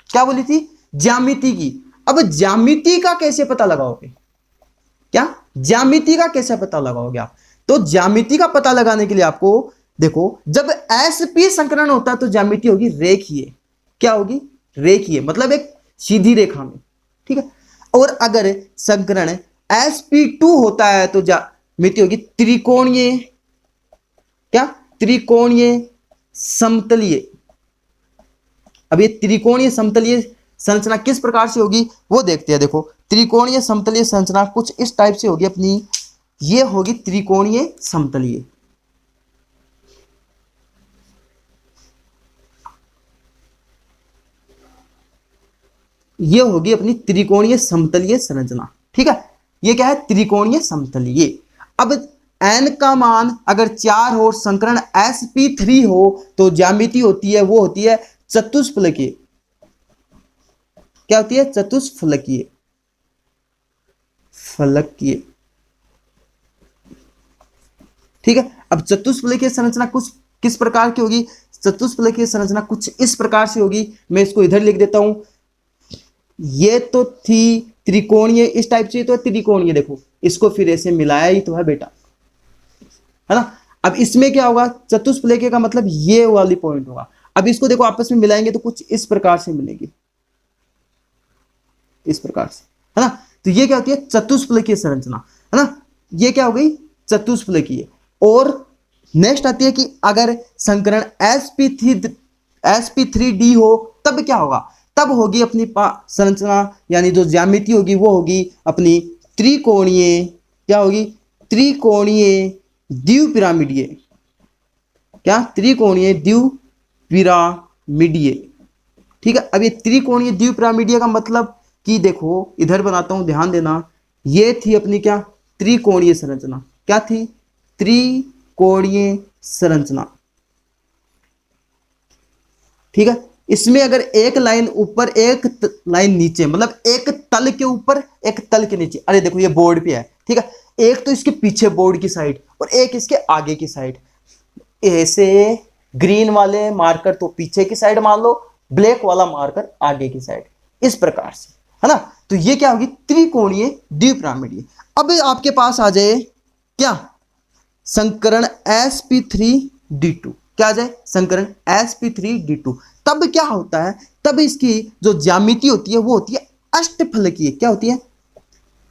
क्या बोली थी, ज्यामिति की। अब ज्यामिति का कैसे पता लगाओगे, क्या ज्यामिति का कैसे पता लगाओगे आप? तो ज्यामिति का पता लगाने के लिए आपको देखो, जब sp संकरण होता है तो ज्यामिति होगी रेखीय। क्या होगी? रेखीय, मतलब एक सीधी रेखा में, ठीक है। और अगर संकरण sp2 होता है तो ज्यामिति होगी त्रिकोणीय। क्या? त्रिकोणीय समतलीय। अब ये त्रिकोणीय समतलीय संरचना किस प्रकार से होगी वो देखते हैं। देखो, त्रिकोणीय समतलीय संरचना कुछ इस टाइप से होगी अपनी, ये होगी त्रिकोणीय समतलीय। ये होगी अपनी त्रिकोणीय समतलीय संरचना, ठीक है। ये क्या है? त्रिकोणीय समतलीय। अब n का मान अगर 4 हो, संकरण sp3 हो तो ज्यामिति होती है वो होती है चतुष्फलकीय। क्या होती है? चतुष्फलकीय। फलकीय, ठीक है। अब चतुष्फलकीय संरचना कुछ किस प्रकार की होगी? चतुष्फलकीय संरचना कुछ इस प्रकार से होगी, मैं इसको इधर लिख देता हूं। ये तो थी त्रिकोणीय, इस टाइप से तो त्रिकोणीय, देखो इसको फिर ऐसे मिलाया ही तो है बेटा, है ना। अब इसमें क्या होगा? चतुष्फलकीय का मतलब ये वाली पॉइंट होगा। अब इसको देखो आपस में मिलाएंगे तो कुछ इस प्रकार से मिलेगी, इस प्रकार से, है ना। तो ये क्या होती है? चतुष्फलकीय संरचना, है ना। ये क्या हो गई? चतुष्फलकीय। और नेक्स्ट आती है कि अगर संकरण sp3d हो तब क्या होगा? तब होगी अपनी संरचना, यानी जो ज्यामिति होगी वो होगी अपनी त्रिकोणीय। क्या होगी? त्रिकोणीय द्विपिरामिडीय। क्या? त्रिकोणीय द्विपिरामिडीय, ठीक है। अब ये त्रिकोणीय द्विपिरामिडीय का मतलब कि देखो इधर बनाता हूं, ध्यान देना। ये थी अपनी क्या? त्रिकोणीय संरचना। क्या थी? त्रिकोणीय संरचना, ठीक है। इसमें अगर एक लाइन ऊपर एक लाइन नीचे, मतलब एक तल के ऊपर एक तल के नीचे, अरे देखो ये बोर्ड पे है, ठीक है। एक तो इसके पीछे बोर्ड की साइड और एक इसके आगे की साइड। ऐसे ग्रीन वाले मार्कर तो पीछे की साइड मान लो, ब्लैक वाला मार्कर आगे की साइड, इस प्रकार से, है ना। तो ये क्या होगी? त्रिकोणीय द्विपिरामिडीय। अब आपके पास आ जाए क्या? संकरण sp3d2। क्या आ जाए? संकरण sp3d2। तब क्या होता है? तब इसकी जो ज्यामिति होती है वो होती है अष्टफलकीय। क्या होती है?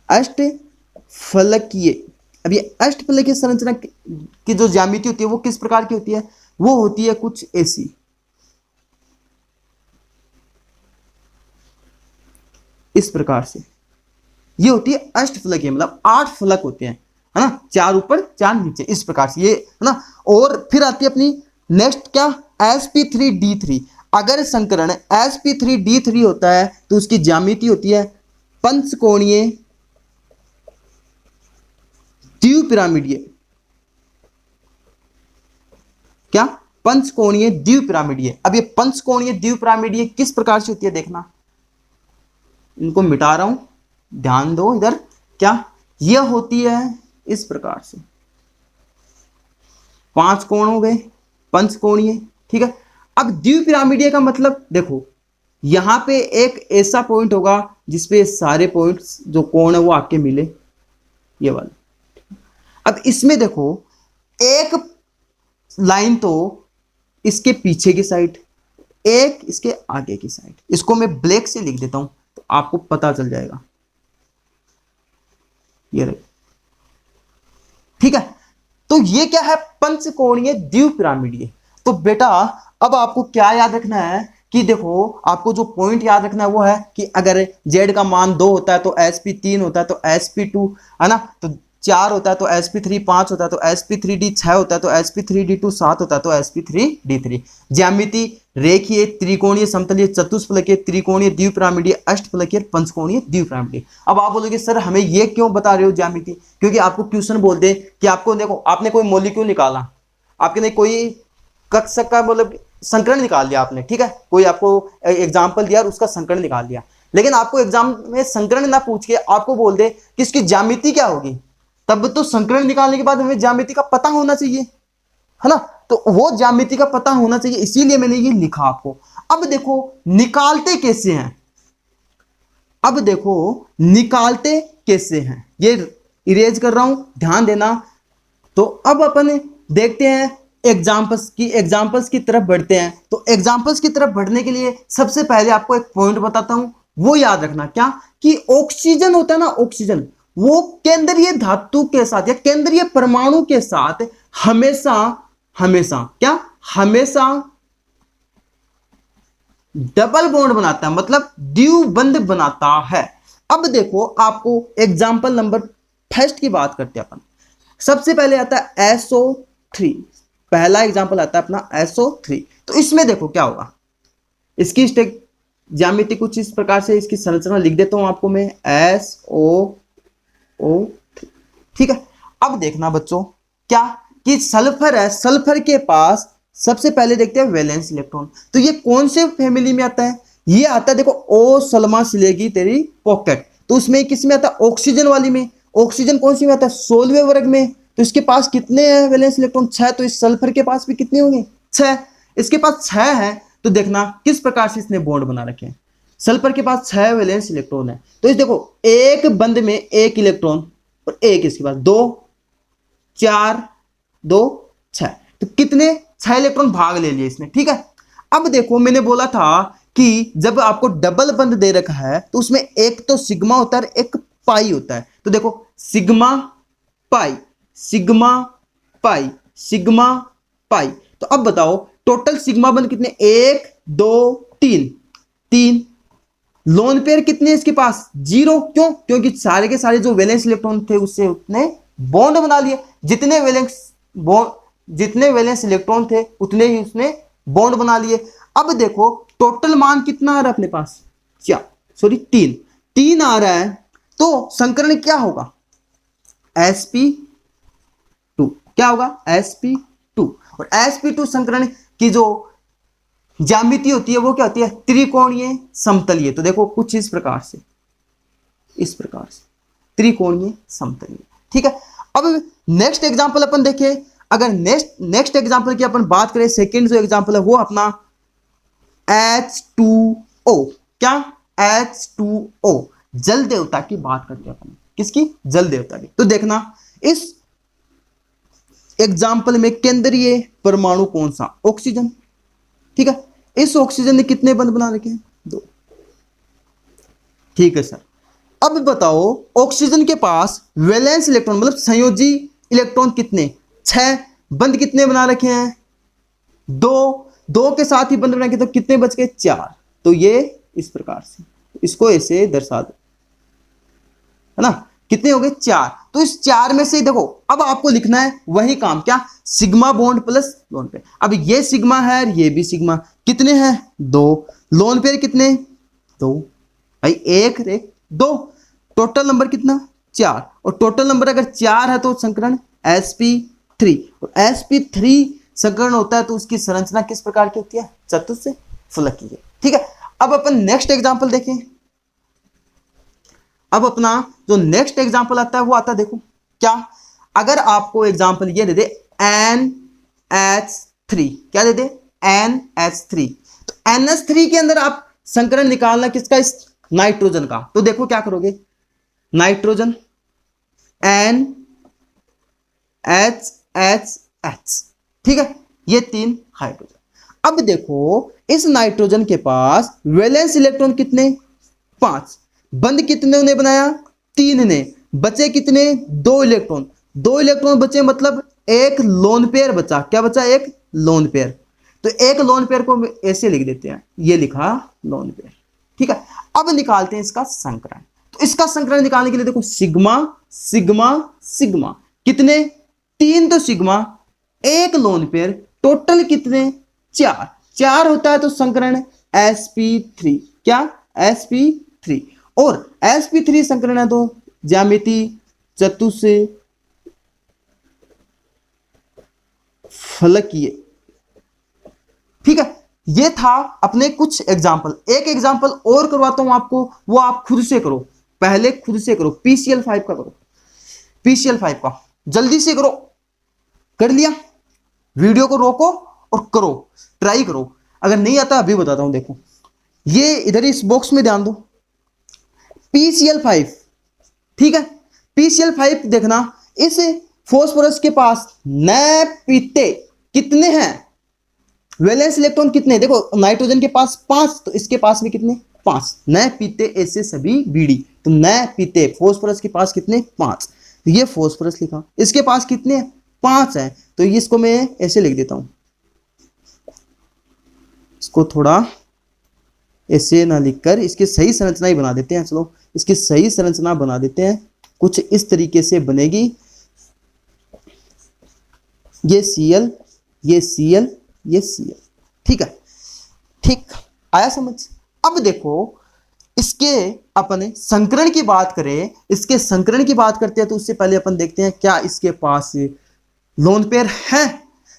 अष्टफलकीय। अब ये अष्टफलकीय संरचना की जो ज्यामिति होती है वो किस प्रकार की होती है? वो होती है कुछ ऐसी, इस प्रकार से। ये होती है अष्टफलकीय, मतलब 8 फलक होते हैं, है ना। 4 ऊपर 4 नीचे, इस प्रकार से, ये है ना। और फिर आती है अपनी नेक्स्ट क्या? sp3d3। अगर संकरण sp3d3 होता है तो उसकी ज्यामिति होती है पंचकोणीय द्विपिरामिडीय। क्या? पंचकोणीय द्विपिरामिडीय। अब ये पंचकोणीय द्विपिरामिडीय किस प्रकार से होती है देखना, इनको मिटा रहा हूं, ध्यान दो इधर। क्या? यह होती है इस प्रकार से, 5 कोण हो गए पंचकोणीय, ठीक है। अब द्विपिरामिडीय का मतलब देखो, यहां पे एक ऐसा पॉइंट होगा जिसपे सारे पॉइंट्स जो कोण है वो आके मिले, ये वाला। अब इसमें देखो, एक लाइन तो इसके पीछे की साइड, एक इसके आगे की साइड। इसको मैं ब्लैक से लिख देता हूं तो आपको पता चल जाएगा, ये रहे, ठीक है। तो ये क्या है? पंचकोणीय द्विपिरामिडीय। तो बेटा अब आपको क्या याद रखना है कि देखो, आपको जो पॉइंट याद रखना है वो है कि अगर z का मान 2 होता है तो sp3 होता है तो sp2, है ना। तो 4 होता है तो sp3 5 होता है तो sp3d 6 होता है तो sp3d2 7 होता है तो sp3d3। ज्यामिति रेखीय, त्रिकोणीय, समतलीय, चतुष्फलकीय, त्रिकोणीय, द्विपिरामिडीय, अष्टफलकीय, पंचकोणीय द्विपिरामिडीय। अब आप बोलोगे सर हमें ये क्यों बता रहे हो ज्यामिति? क्योंकि आपको क्वेश्चन बोल दे कि आपको देखो, आपने कोई मॉलिक्यूल निकाला, आपने कोई कक्षक का मतलब संकरण निकाल लिया आपने, ठीक है। कोई आपको एग्जाम्पल दिया और उसका संकरण निकाल लिया, लेकिन आपको एग्जाम में संकरण ना पूछ के आपको बोल दे कि इसकी ज्यामिति क्या होगी, तब तो संकरण निकालने के बाद हमें ज्यामिति का पता होना चाहिए, है ना। तो वो ज्यामिति का पता होना चाहिए, इसीलिए मैंने ये लिखा आपको। अब देखो निकालते कैसे हैं, अब देखो निकालते कैसे हैं, ये इरेज कर रहा हूं, ध्यान देना। तो अब अपन देखते हैं एग्जांपल्स की तरफ बढ़ते हैं। तो एग्जांपल्स की तरफ बढ़ने के लिए सबसे पहले आपको एक पॉइंट बताता हूं, वो याद रखना। क्या कि ऑक्सीजन होता है ना, ऑक्सीजन वो केंद्रीय धातु के साथ या केंद्रीय परमाणु के साथ हमेशा हमेशा क्या हमेशा डबल बॉन्ड बनाता है, मतलब द्विबंध बनाता है। अब देखो आपको एग्जाम्पल नंबर फर्स्ट की बात करते हैं अपन। सबसे पहले आता है SO3, पहला एग्जाम्पल आता है अपना SO3। तो इसमें देखो क्या होगा, इसकी ज्यामिति कुछ इस प्रकार से, इसकी संरचना लिख देता हूं आपको मैं, SOO3। ठीक है, अब देखना बच्चों क्या कि सल्फर है, सल्फर के पास सबसे पहले देखते हैं वैलेंस इलेक्ट्रॉन। तो ये कौन से फैमिली में आता है, ये आता है देखो ओ सलमा सिलेगी तेरी पॉकेट। तो उसमें किस में आता है, ऑक्सीजन वाली में। ऑक्सीजन कौन सी में आता है, 16वें वर्ग में। तो इसके पास कितने हैं वैलेंस इलेक्ट्रॉन, 6। तो इस सल्फर के पास भी कितने होंगे, 6। इसके पास 6 है। तो देखना किस प्रकार से इसने बॉन्ड बना रखे हैं। सल्फर के पास 6 वैलेंस इलेक्ट्रॉन है। तो इस देखो एक बंद में एक इलेक्ट्रॉन और एक इसके पास 2 4 2 6। तो कितने 6 इलेक्ट्रॉन भाग ले लिए इसने। ठीक है, अब देखो मैंने बोला था कि जब आपको डबल बंद दे रखा है तो उसमें एक तो सिग्मा होता है, एक पाई होता है। तो देखो sigma pi sigma pi sigma pi. तो अब बताओ टोटल सिग्मा बंद कितने, 1 2 3। लोन पेयर कितने इसके पास, 0। क्यों, क्योंकि सारे के सारे जो वैलेंस इलेक्ट्रॉन थे उससे उसने बॉन्ड बना लिए। जितने वैलेंस इलेक्ट्रॉन थे उतने ही उसने बॉन्ड बना लिए। अब देखो टोटल मान कितना आ रहा है अपने पास, 3 आ रहा है। तो संकरण क्या होगा, sp2। क्या होगा, sp2। और sp2 संकरण की जो ज्यामिति होती है वो क्या होती है, त्रिकोणीय समतलीय। तो देखो कुछ इस प्रकार से त्रिकोणीय समतलीय। ठीक है, अब नेक्स्ट एग्जांपल अपन देखें। अगर नेक्स्ट एग्जांपल की अपन बात करें, सेकंड जो एग्जांपल है वो अपना H2O। क्या, H2O, जल देवता की बात करते हैं अपन। किसकी, जल देवता की। तो देखना इस एग्जांपल में केंद्रीय परमाणु कौन सा, ऑक्सीजन। ठीक है, इस ऑक्सीजन ने कितने बंध बना रखे हैं, 2। ठीक है सर, अब बताओ ऑक्सीजन के पास वैलेंस इलेक्ट्रॉन मतलब संयोजी इलेक्ट्रॉन कितने, 6। बंध कितने बना रखे हैं, 2 के साथ ही बंध बना के, तो कितने बच गए, 4। तो ये इस प्रकार से इसको ऐसे दर्शा दो, है ना, कितने हो गए, 4। तो इस 4 में से देखो अब आपको लिखना है वही काम, क्या, sigma bond plus lone pair. अब ये सिग्मा है ये भी सिग्मा, कितने हैं, 2। लोन पेयर कितने, 2 भाई, 1 2। टोटल नंबर कितना, 4। और टोटल नंबर अगर 4 है तो संकरण sp3। और sp3 संकरण होता है तो उसकी संरचना किस प्रकार की होती है, चतुष्फलकीय फलकीय। ठीक है, अब अपन नेक्स्ट एग्जांपल देखें। अब अपना जो नेक्स्ट एग्जांपल आता है वो आता है, देखो क्या, अगर आपको एग्जांपल ये दे दे NH3, क्या दे दे, NH3। तो NH3 के अंदर आप संकरण निकालना किसका, इस नाइट्रोजन का। तो देखो क्या करोगे, नाइट्रोजन NHHH। ठीक है, ये 3 हाइड्रोजन। अब देखो इस नाइट्रोजन के पास वैलेंस इलेक्ट्रॉन कितने, 5। बंद कितने ने बनाया, 3 ने। बचे कितने, 2 इलेक्ट्रॉन। 2 इलेक्ट्रॉन बचे मतलब एक लोन पेयर बचा। क्या बचा, एक लोन पेयर। तो एक लोन पेयर को ऐसे लिख देते हैं, ये लिखा लोन पेयर। ठीक है, अब निकालते हैं इसका संकरण। तो इसका संकरण निकालने के लिए देखो सिग्मा सिग्मा सिग्मा, कितने, 3 तो सिग्मा, 1 लोन पेयर, टोटल कितने, 4 होता है। तो संकरण sp3, क्या, sp3। और sp3 संकरण है तो ज्यामिति चतुष्फलकीय फलकीय। ठीक है, ये था अपने कुछ एग्जाम्पल। एक एग्जाम्पल और करवाता हूं आपको, वो आप खुद से करो, पहले खुद से करो। PCl5 का करो, PCl5 का जल्दी से करो। कर लिया, वीडियो को रोको और करो, ट्राई करो। अगर नहीं आता अभी बताता हूं, देखो ये इधर इस बॉक्स में ध्यान दो, PCl5। ठीक है, PCl5 देखना, इस फॉस्फोरस के पास नैपीते कितने हैं, वैलेंस इलेक्ट्रॉन कितने, देखो नाइट्रोजन के पास 5, तो इसके पास भी कितने, 5, नैपीते ऐसे सभी बीड़ी, तो नैपीते फॉस्फोरस के पास कितने, 5, तो ये फॉस्फोरस लिखा, इसके पास कितने, 5 है, तो इसको मैं ऐसे लिख देता हूं, इसको थोड़ा ऐसे ना लिखकर इसकी सही संरचना ही बना देते हैं। चलो इसकी सही संरचना बना देते हैं, कुछ इस तरीके से बनेगी, ये Cl, ये Cl, ये Cl, ठीक है, ठीक आया समझ। अब देखो इसके अपन संकरण की बात करें, इसके संकरण की बात करते हैं तो उससे पहले अपन देखते हैं क्या इसके पास लोन पेयर है,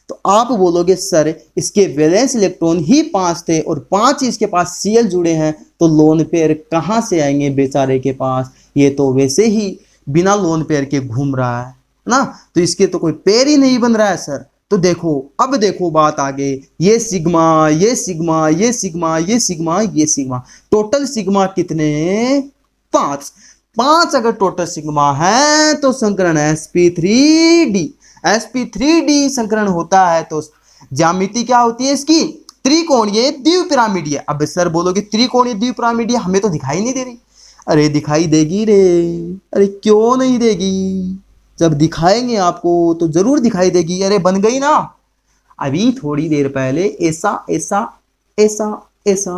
तो आप बोलोगे सर इसके वैलेंस इलेक्ट्रॉन ही 5 थे और 5 ही इसके पास Cl जुड़े हैं, तो लोन पेयर कहां से आएंगे बेचारे के पास, ये तो वैसे ही बिना लोन पेयर के घूम रहा है ना, तो इसके तो कोई पेयर ही नहीं बन रहा है सर। तो देखो अब देखो बात आगे, ये सिग्मा, ये सिग्मा, ये सिग्मा, ये सिग्मा, ये सिग्मा, टोटल सिग्मा कितने, 5, 5 अगर टोटल सिग्मा है तो संकरण sp3d, sp3d संकरण होता है तो ज्यामिति क्या होती है इसकी, त्रिकोणीय द्विपिरामिडीय। अब सर बोलोगे त्रिकोणीय द्विपिरामिडीय हमें तो दिखाई नहीं दे रही, अरे दिखाई देगी रे, अरे क्यों नहीं देगी, जब दिखाएंगे आपको तो जरूर दिखाई देगी, अरे बन गई ना, अभी थोड़ी देर पहले ऐसा ऐसा ऐसा ऐसा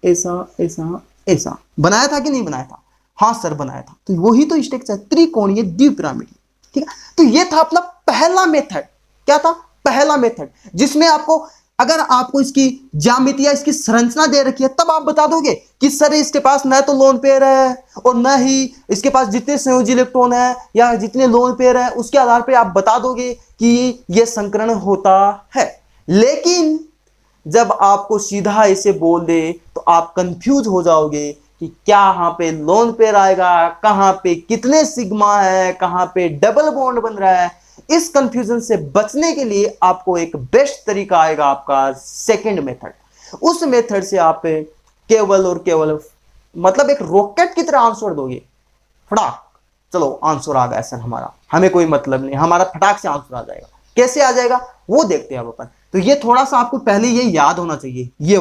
ऐसा ऐसा ऐसा बनाया था कि नहीं बनाया था, हाँ सर बनाया था, तो वही तो स्ट्रक्चर त्रिकोणीय द्विपिरामिडीय, ठीक है। तो ये था अपना पहला मेथड, क्या था, पहला मेथड, जिसमें आपको अगर आपको इसकी ज्यामिति या इसकी संरचना दे रखी है तब आप बता दोगे कि सर इसके पास न तो लोन पेयर है और न ही इसके पास जितने संयोजी इलेक्ट्रॉन है या जितने लोन पेयर है उसके आधार पे आप बता दोगे कि यह संकरण होता है। लेकिन जब आपको सीधा इसे बोल दे तो आप कंफ्यूज हो जाओगे कि क्या यहाँ पे लोन पेयर आएगा, कहाँ पे कितने सिग्मा है, कहाँ पे डबल बॉन्ड बन रहा है। इस कंफ्यूजन से बचने के लिए आपको एक बेस्ट तरीका आएगा आपका सेकंड मेथड। उस मेथड से आप केवल और केवल मतलब एक रॉकेट की तरह आंसर दोगे, फटाक चलो आंसर आ गया सर हमारा, हमें कोई मतलब नहीं, हमारा फटाक से आंसर आ जाएगा। कैसे आ जाएगा वो देखते हैं अब अपन। तो ये थोड़ा सा आपको पहले ये याद होना चाहिए, ये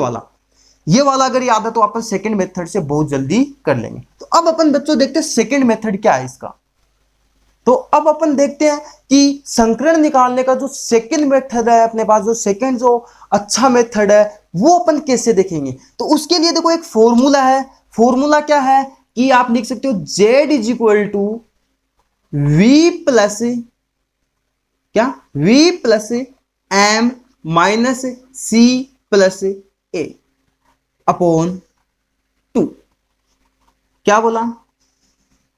वाला अगर याद है तो अपन सेकंड मेथड से बहुत जल्दी कर लेंगे। तो अब अपन बच्चों देखते हैं सेकंड मेथड क्या है इसका। तो अब अपन देखते हैं कि संकरण निकालने का जो सेकंड मेथड है अपने पास, जो सेकंड जो अच्छा मेथड है वो अपन कैसे देखेंगे। तो उसके लिए देखो एक फॉर्मूला है, फॉर्मूला क्या है कि आप लिख सकते हो Z is equal to V plus क्या, V plus M minus C plus A upon 2। क्या बोला,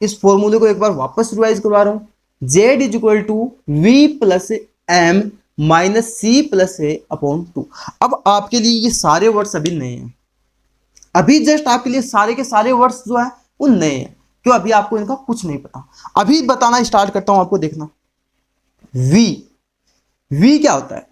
इस फॉर्मूले को एक बार वापस रिवाइज करवा रहा हूं, Z is equal to V plus M minus C plus A upon 2। अब आपके लिए ये सारे वर्ड्स अभी नए हैं, अभी जस्ट आपके लिए सारे के सारे वर्ड्स जो है वो नए हैं, क्यों अभी आपको इनका कुछ नहीं पता। अभी बताना स्टार्ट करता हूं आपको, देखना V क्या होता है,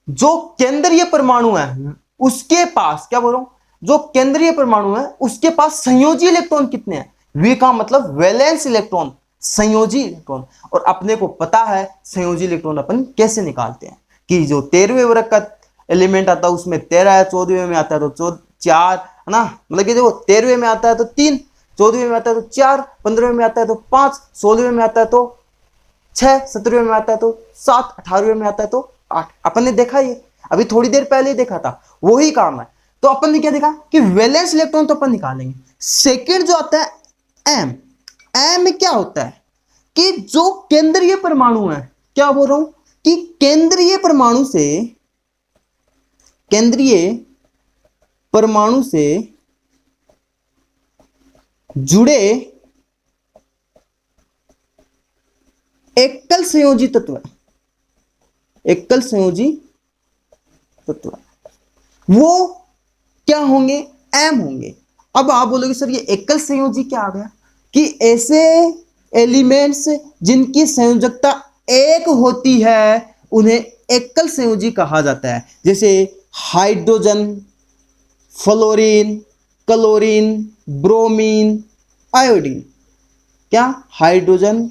जो केंद्रीय परमाणु है उसके पास, क्या बोल रहा हूं, जो केंद्रीय परमाणु है उसके पास संयोजी इलेक्ट्रॉन कितने हैं। V का मतलब वैलेंस इलेक्ट्रॉन, संयोजी इलेक्ट्रॉन। और अपने को पता है संयोजी इलेक्ट्रॉन अपन कैसे निकालते हैं कि जो 13वें वर्ग का एलिमेंट आता है उसमें 13 है, 14वें में आता है तो 4 है ना, मतलब कि देखो 13वें में आता है तो 3, 14वें में आता है तो 4, 15वें में आता है तो 5, 16वें में आता है तो 6, 17वें में आता है तो 7, 18वें में आता है तो 8। अपन ने देखा, ये अभी थोड़ी देर पहले ही देखा था, वही काम है। तो अपन ने क्या देखा कि वैलेंस इलेक्ट्रॉन तो अपन निकालेंगे। सेकंड जो आता है एम क्या होता है कि जो केंद्रीय परमाणु है, क्या बोल रहा हूं कि केंद्रीय परमाणु से जुड़े एकल संयोजी तत्व, एकल संयोजी तत्व वो क्या होंगे, एम होंगे। अब आप बोलोगे सर ये एकल संयोजी क्या आ गया, कि ऐसे एलिमेंट्स जिनकी संयोजकता एक होती है उन्हें एकल संयोजी कहा जाता है, जैसे hydrogen, fluorine, chlorine, bromine, iodine. क्या, hydrogen,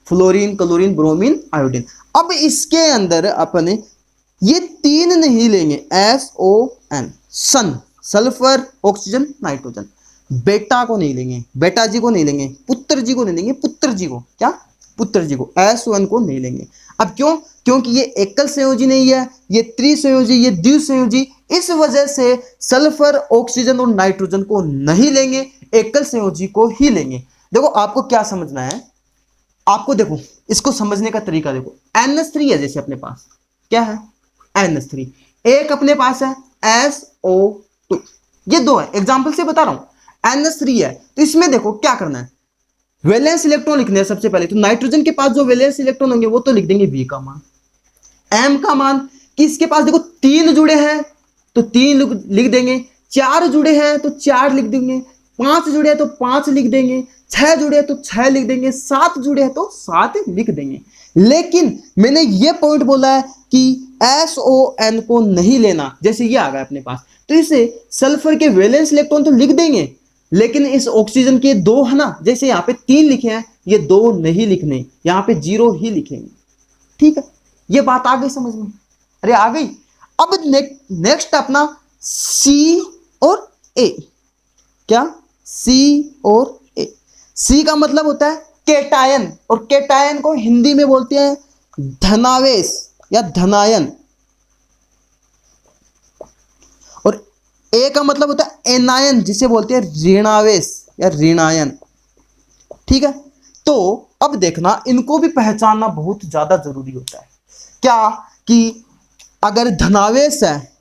fluorine, chlorine, bromine, iodine. अब इसके अंदर अपन ये तीन नहीं लेंगे, SON, son, sulphur, oxygen, nitrogen. बेटा को नहीं लेंगे, बेटा जी को नहीं लेंगे, पुत्र जी को नहीं लेंगे, पुत्र जी को, क्या, पुत्र जी को, SON को नहीं लेंगे। अब क्यों? क्योंकि ये एकल संयोजी नहीं है, ये त्रिसंयोजी, ये द्विसंयोजी, इस वजह से सल्फर, ऑक्सीजन और नाइट्रोजन को नहीं लेंगे, एकल संयोजी को ही लेंगे। देखो आपको क्या समझना है, आपको देखो इसको समझने का तरीका देखो। NH3 है जैसे अपने पास, क्या है, NH3, एक अपने पास है SO2, ये दो है, एग्जांपल से बता रहा हूं। NH3 है तो इसमें देखो क्या करना है, वैलेंस इलेक्ट्रॉन लिखने हैं सबसे पहले। तो नाइट्रोजन के पास जो वैलेंस इलेक्ट्रॉन होंगे वो तो लिख देंगे V का मान, M का मान, कि इसके पास देखो 3 जुड़े हैं तो 3 लिख देंगे, 4 जुड़े हैं तो 4 लिख देंगे, 5 जुड़े हैं तो 5 लिख देंगे, 6 जुड़े हैं तो 6 लिख देंगे, 7 जुड़े हैं तो 7 लिख देंगे। लेकिन मैंने ये पॉइंट बोला है कि SON को नहीं लेना, जैसे ये आ गया अपने पास, तो इसे सल्फर के वैलेंस इलेक्ट्रॉन तो लिख देंगे, लेकिन इस ऑक्सीजन के 2 है ना, जैसे यहाँ पे 3 लिखे हैं, ये 2 नहीं लिखने, यहाँ पे 0 ही लिखेंगे। ठीक है, ये बात आ गई समझ में? अरे आ गई। अब नेक्स्ट अपना C और A, क्या, C और A। C का मतलब होता है केटायन, और केटायन को हिंदी में बोलते हैं धनावेश या धनायन, और A का मतलब होता है एनायन, जिसे बोलते हैं ऋणावेश या ऋणायन। ठीक है, तो अब देखना इनको भी पहचानना बहुत ज्यादा जरूरी होता है। क्या कि अगर धनावेश है,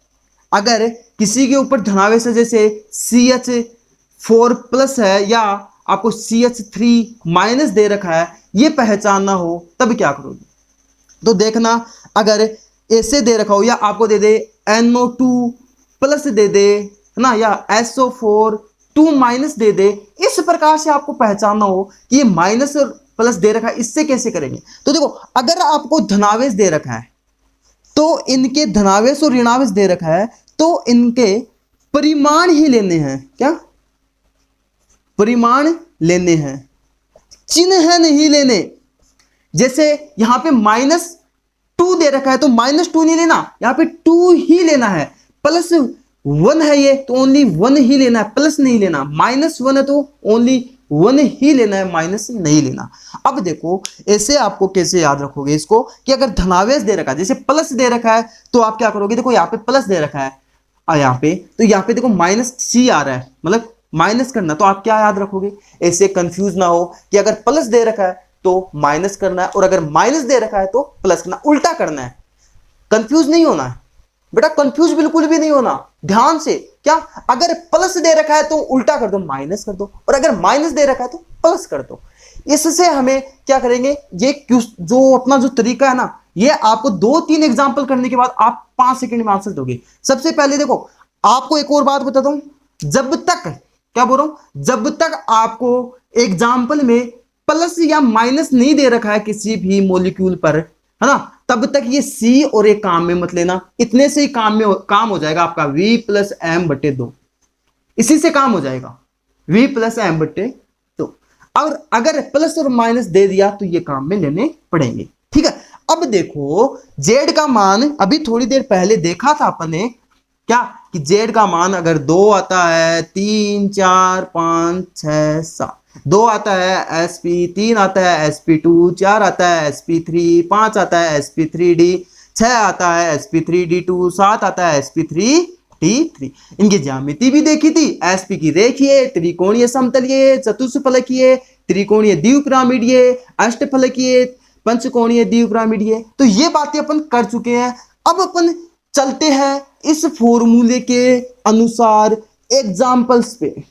अगर किसी के ऊपर धनावेश है, जैसे CH4+ है या आपको CH3- दे रखा है, ये पहचानना हो तब क्या करोगे? तो देखना, अगर ऐसे दे रखा हो या आपको दे दे NO2+ दे दे, है ना, या SO4 2- दे दे, इस प्रकार से आपको पहचानना हो कि ये माइनस और प्लस दे रखा है, इससे कैसे करेंगे? तो देखो, अगर आपको धनावेश दे रखा है तो इनके धनावेश और ऋणावेश दे रखा है तो इनके परिमाण ही लेने हैं, क्या, परिमाण लेने हैं, चिन्ह नहीं लेने। जैसे यहां पे -2 दे रखा है तो -2 नहीं लेना, यहां पे 2 ही लेना है। +1 है ये तो ओनली 1 ही लेना है, प्लस नहीं लेना। -1 है तो ओनली 1 ही लेना है, माइनस नहीं लेना। अब देखो ऐसे आपको कैसे याद रखोगे इसको, कि अगर धनावेश दे रखा है, जैसे प्लस दे रखा है तो आप क्या करोगे, देखो यहाँ पे प्लस दे रखा है यहाँ पे, तो यहाँ पे देखो -C आ रहा है, मतलब माइनस करना, तो आप क्या याद रखोगे? ऐसे कंफ्यूज ना हो कि अगर प्लस दे रखा है तो माइनस करना है, और अगर माइनस दे रखा है तो प्लस करना, उल्टा करना है। कंफ्यूज नहीं होना है बेटा, कंफ्यूज बिल्कुल भी नहीं होना, ध्यान से। क्या, अगर प्लस दे रखा है तो उल्टा कर दो, माइनस कर दो, और अगर माइनस दे रखा है तो प्लस कर दो। इससे हमें क्या करेंगे, ये जो अपना जो तरीका है ना, ये आपको 2-3 एग्जांपल करने के बाद आप 5 सेकंड में आंसर दोगे। सबसे पहले देखो, आपको एक और बात बताता हूं, जब तक, क्या बोल रहा हूं, जब तक आपको एग्जाम्पल में प्लस या माइनस नहीं दे रखा है किसी भी मॉलिक्यूल पर, है ना, तब तक ये C और A काम में मत लेना। इतने से ही काम हो जाएगा आपका V+M/2, इसी से काम हो जाएगा, V+M/2। और अगर प्लस और माइनस दे दिया तो ये काम में लेने पड़ेंगे। ठीक है, अब देखो Z का मान अभी थोड़ी देर पहले देखा था अपन ने, क्या, कि Z का मान अगर 2 आता है, 3, 4, 5, 6, 7, 2 आता है sp, 3 आता है sp2, 4 आता है sp3, 5 आता है sp3d, 6 आता है sp3d2, 7 आता है sp3d3। इनकी ज्यामिति भी देखी थी, sp की रेखीय, त्रिकोणीय समतलीय, चतुष्फलकीय, त्रिकोणीय द्विपिरामिडीय, अष्टफलकीय, पंचकोणीय द्विपिरामिडीय। तो ये बातें अपन कर चुके हैं। अब अपन चलते हैं इस फॉर्मूले के अनुसार एग्जाम्पल्स पे,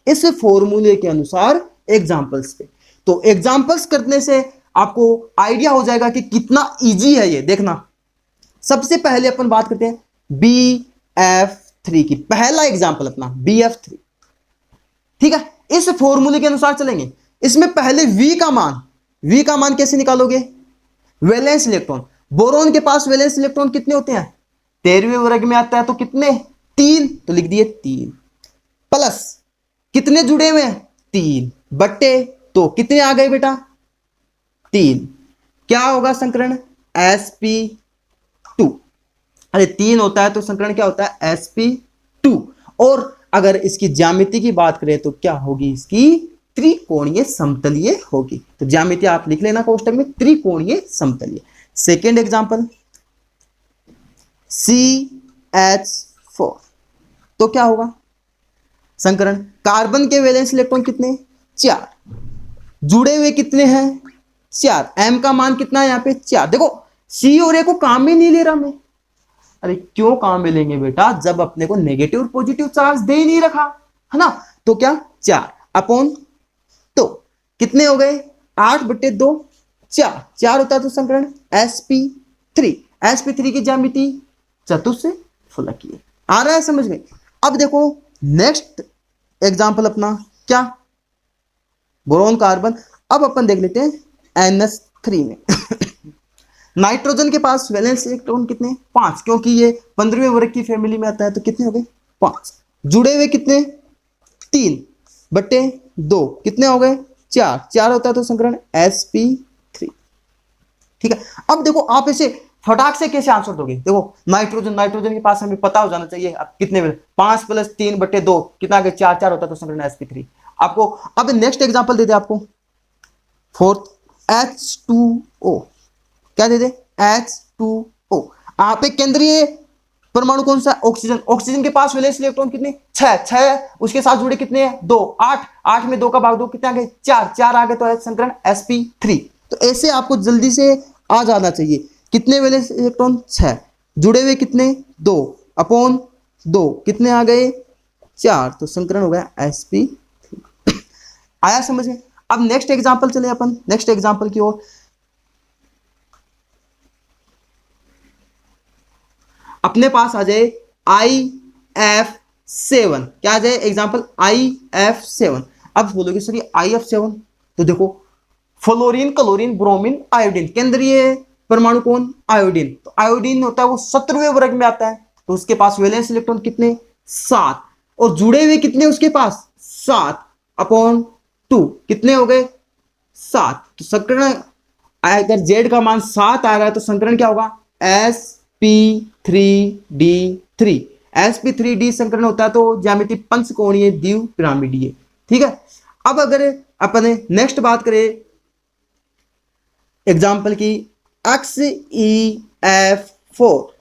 इस फॉर्मूले के अनुसार एग्जाम्पल्स पे। तो एग्जाम्पल्स करने से आपको आइडिया हो जाएगा कि कितना इजी है ये। देखना, सबसे पहले अपन बात करते हैं BF3 की, पहला एग्जाम्पल अपना BF3। ठीक है, इस फॉर्मूले के अनुसार चलेंगे। इसमें पहले V का मान कैसे निकालोगे? वैलेंस इलेक्ट्रॉन, बोरोन के पास वैलेंस इलेक्ट्रॉन कितने होते हैं? 13वें वर्ग में आता है तो कितने? 3, तो लिख दिए 3। प्लस कितने जुड़े हुए हैं? 3 बट्टे तो कितने आ गए बेटा? 3। क्या होगा संकरण? sp2। अरे 3 होता है तो संकरण क्या होता है? sp2। और अगर इसकी ज्यामिति की बात करें तो क्या होगी? इसकी त्रिकोणीय समतलीय होगी। तो ज्यामिति आप लिख लेना कोष्टक में, त्रिकोणीय समतलीय। Second example CH4। तो क्या होगा संकरण? कार्बन के वैलेंस इलेक्ट्रॉन कितने? 4। जुड़े हुए कितने हैं? 4। m का मान कितना है यहाँ पे? 4। देखो C और A को काम में नहीं ले रहा मैं। अरे क्यों काम में लेंगे बेटा? जब अपने को नेगेटिव और पॉजिटिव चार्ज दे ही नहीं रखा है ना। तो क्या 4 अपॉन, तो कितने हो गए? 8/2 4। 4 होता है तो संकरण sp3। sp3 की ज्यामिति चतुष्फलकीय। आ रहा है समझ में? अब देखो नेक्स्ट एग्जांपल अपना क्या? Boron carbon. अब अपन देख लेते हैं NH3 में नाइट्रोजन के पास वैलेंस इलेक्ट्रॉन कितने? 5, क्योंकि ये 15वें वर्ग की फैमिली में आता है। तो कितने हो गए? 5। जुड़े हुए कितने? 3/2। कितने हो गए? 4। 4 होता है तो संकरण sp3। ठीक है। अब देखो आप इसे फटाक से कैसे आंसर दोगे? देखो नाइट्रोजन के पास हमें पता हो जाना चाहिए अब कितने वैलेंस। 5 + 3/2 कितना? 4। 4 होता है तो संकरण sp3 आपको। अब नेक्स्ट एग्जांपल दे दे आपको, फोर्थ H2O। क्या दे दे? H2O। आप एक केंद्रीय परमाणु कौन सा? ऑक्सीजन। ऑक्सीजन के पास वैलेंस इलेक्ट्रॉन कितने? 6। उसके साथ जुड़े कितने हैं? 2। 8। 8 में 2 का भाग 2 कितने आ गए? 4। 4 आ गए तो संकरण sp3। तो ऐसे आपको जल्दी से आ जाना चाहिए। कितने वैलेंस इलेक्ट्रॉन? 6। जुड़े हुए कितने? 2 अपॉन 2 कितने आ गए? 4। तो संकरण हो गया sp3। आया समझ में? अब नेक्स्ट एग्जांपल चले अपन नेक्स्ट एग्जांपल की ओर। अपने पास आ जाए IF7। क्या आ जाए? Example IF7। अब बोलोगे सर ये IF7 तो देखो फ्लोरीन, क्लोरीन, ब्रोमीन, आयोडीन। केंद्रीय परमाणु कौन? आयोडीन। तो आयोडीन होता है वो 17वें वर्ग में आता है। तो उसके पास वैलेंस इलेक्ट्रॉन कितने? 7। और जुड़े हुए कितने उसके पास? 7/2 कितने हो गए? 7। तो संकरण अगर Z का मान 7 आ रहा है तो संकरण क्या होगा? sp3d3। sp3d संकरण होता है तो ज्यामिति पंचकोणीय द्विपिरामिडीय। ठीक है। अब अगर अपने नेक्स्ट बात करें एग्जाम्पल की XeF4।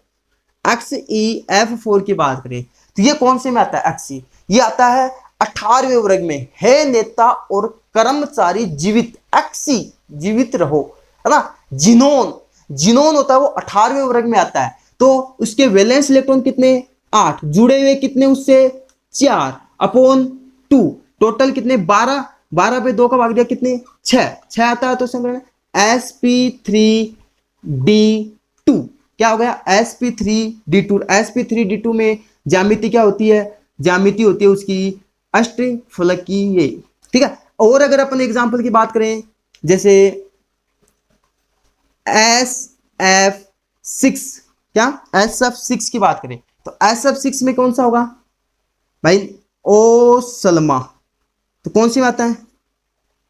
XeF4 की बात करें तो ये कौन से में आता है? Xe ये आता है 18वें वर्ग में। है नेता और कर्मचारी जीवित, Xe जीवित रहो, है ना। जिनोन होता है वो 18वें वर्ग में आता है। तो उसके वैलेंस इलेक्ट्रॉन कितने? 8। जुड़े हुए कितने उससे? 4/2 टोटल कितने? 12। 12 पे 2 का भाग दिया कितने? 6। 6 आता है तो संकरण sp3d2। क्या हो गया? sp3d2। sp3d2 में ज्यामिति क्या होती है? ज्यामिति होती है उसकी अष्टफलकीय। ठीक है। और अगर अपन एग्जांपल की बात करें जैसे SF6। क्या? SF6 की बात करें तो SF6 में कौन सा होगा भाई? ओ सलमा। तो कौन सी में आता है?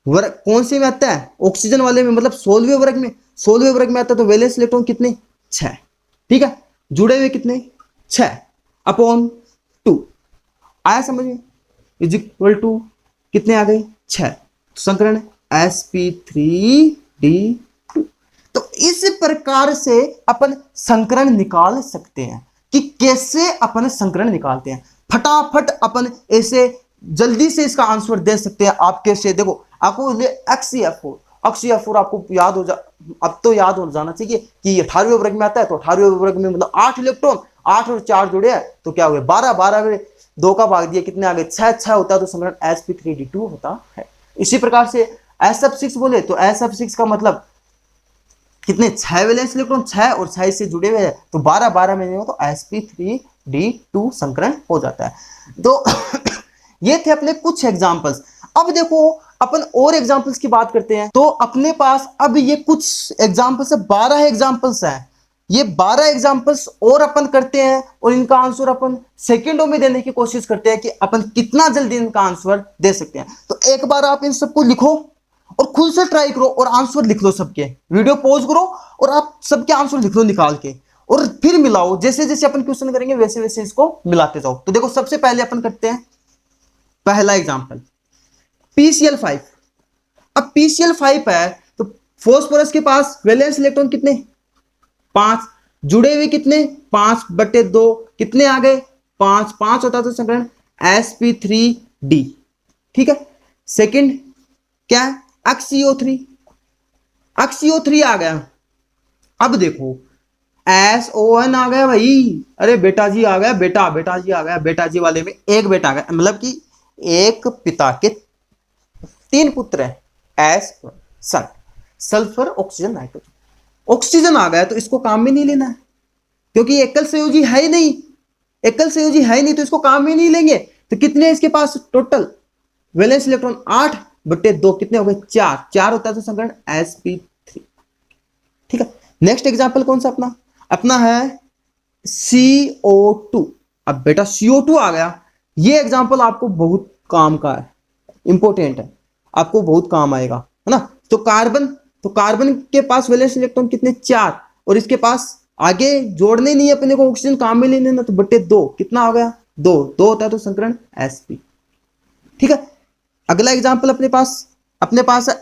वर्ग कौन से में आता है? ऑक्सीजन वाले में, मतलब 16वें वर्ग में। 16वें वर्ग में आता है तो वैलेंस इलेक्ट्रॉन कितने? 6। ठीक है। जुड़े हुए कितने? 6/2 आया समझ में? इज इक्वल टू कितने आ गए? 6। तो संकरण sp3d2। तो इस प्रकार से अपन संकरण निकाल सकते हैं। कि कैसे अपन संकरण निकालते हैं, फटाफट अपन ऐसे जल्दी से इसका आंसर दे सकते हैं। आप कैसे? देखो आपको XeF4 आपको याद हो अब तो याद हो जाना चाहिए कि 18वें वर्ग में आता है। तो 18वें वर्ग में मतलब 8 इलेक्ट्रॉन, 8 और 4 जुड़े हैं तो क्या हो गया? 12। 12 में 2 का भाग दिया कितने आ गए? 6। 6 होता है तो संकरण sp3d2 होता है। इसी प्रकार से SF6 बोले तो SF6 का मतलब कितने? 6 वैलेंस इलेक्ट्रॉन, 6 और 6 से जुड़े हुए हैं तो 12। 12 में तो sp3d2 संकरण हो जाता है। तो ये थे अपने कुछ एग्जांपल्स। अब देखो अपन और एग्जांपल्स की बात करते हैं। तो अपने पास अब ये कुछ एग्जांपल्स है, 12 एग्जांपल्स हैं। ये 12 एग्जांपल्स और अपन करते हैं और इनका आंसर अपन सेकंडों में देने की कोशिश करते हैं कि अपन कितना जल्दी इनका आंसर दे सकते हैं। तो एक बार आप इन सबको लिखो और खुद से ट्राई करो और आंसर लिख लो सबके, वीडियो पॉज करो और आप सबके आंसर लिख लो निकाल के और फिर मिलाओ। जैसे जैसे अपन क्वेश्चन करेंगे वैसे वैसे इसको मिलाते जाओ। तो देखो सबसे पहले अपन करते हैं पहला एग्जांपल PCl5। अब PCl5 है तो फॉस्फोरस के पास वैलेंस इलेक्ट्रॉन कितने 5, जुड़े हुए कितने 5/2, कितने आ गए 5, 5 होता तो संकरण sp3d। ठीक है, सेकंड क्या है HCO3, HCO3 आ गया। अब देखो SON आ गया भाई, अरे बेटा जी आ गया, बेटा जी आ गया, बेटा जी वाले में एक बेटा आ गया, मतलब कि एक पिता के 3 पुत्र हैं एस सन, सल्फर ऑक्सीजन नाइट्रोजन। ऑक्सीजन आ गया तो इसको काम में नहीं लेना है क्योंकि एकल संयोजी है ही नहीं, एकल संयोजी है ही नहीं तो इसको काम में नहीं लेंगे। तो कितने इसके पास टोटल वैलेंस इलेक्ट्रॉन 8/2, कितने हो गए 4, 4 होता है तो संकरण sp3। ठीक है, नेक्स्ट एग्जांपल कौन सा अपना, अपना है CO2। अब बेटा CO2 आ गया, ये एग्जांपल आपको बहुत काम का है, इंपॉर्टेंट है, आपको बहुत काम आएगा, है ना। तो कार्बन के पास वैलेंस इलेक्ट्रॉन कितने 4 और इसके पास आगे जोड़ने नहीं है अपने को, ऑक्सीजन काम में लेने ना, तो /2 कितना हो गया 2, 2 होता है तो संकरण sp। ठीक है, अगला एग्जांपल अपने पास है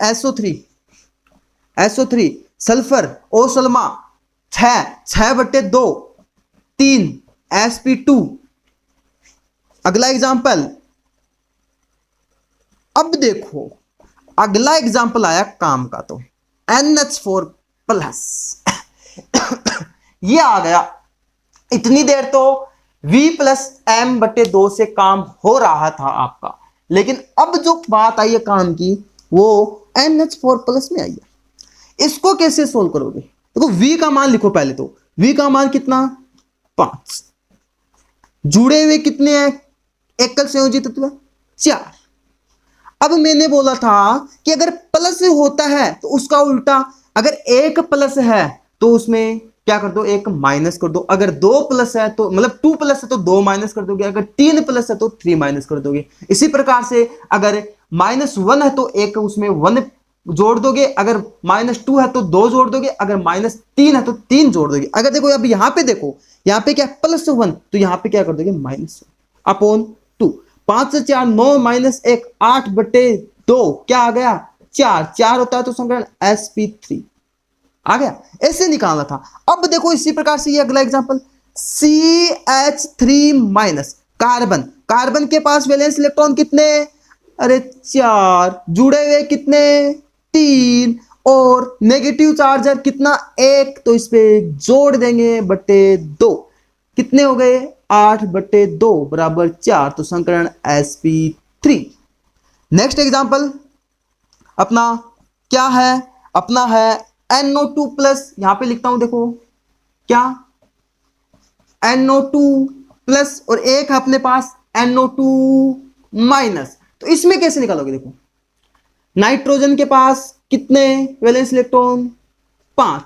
SO3 सल्फर ओ सल्मा 6/2, 3 sp2। अगला एग्जांपल, अब देखो अगला एग्जांपल आया काम का, तो NH4+। ये आ गया, इतनी देर तो V+M/2 से काम हो रहा था आपका, लेकिन अब जो बात आई है काम की वो NH4+ में आई है। इसको कैसे सोल्व करोगे, देखो V का मान लिखो पहले, तो V का मान कितना 5, जुड़े हुए कितने हैं एकल संयोजी तत्व 4। अब मैंने बोला था कि अगर प्लस होता है तो उसका उल्टा, अगर एक प्लस है तो उसमें क्या कर दो, एक माइनस कर दो। अगर 2 प्लस है तो मतलब 2 प्लस है तो 2 माइनस कर दोगे, अगर 3 प्लस है तो 3 माइनस कर दोगे। इसी प्रकार से अगर -1 है तो एक उसमें 1 जोड़ दोगे, अगर -2 है तो 2 जोड़ दोगे, अगर -3 है तो 3 जोड़ दोगे। अगर देखो अब यहां पे देखो, यहां पे क्या +1 तो यहां पे क्या कर दोगे -1/2। 5 से 4 9 -1 8/2 क्या आ गया 4, 4 होता है तो संकरण sp3 आ गया। ऐसे निकालना था। अब देखो इसी प्रकार से ये अगला एग्जांपल CH3- कार्बन के पास वैलेंस इलेक्ट्रॉन कितने, अरे 4, जुड़े हुए कितने 3 और नेगेटिव चार्जर कितना 1, तो इस पे जोड़ देंगे /2, कितने हो गए 8/2 बराबर 4, तो संकरण sp3। नेक्स्ट एग्जांपल अपना क्या है, अपना है NO2+, यहां पे लिखता हूं देखो क्या NO2+ और एक है अपने पास NO2-। तो इसमें कैसे निकालोगे, देखो नाइट्रोजन के पास कितने वैलेंस इलेक्ट्रॉन 5,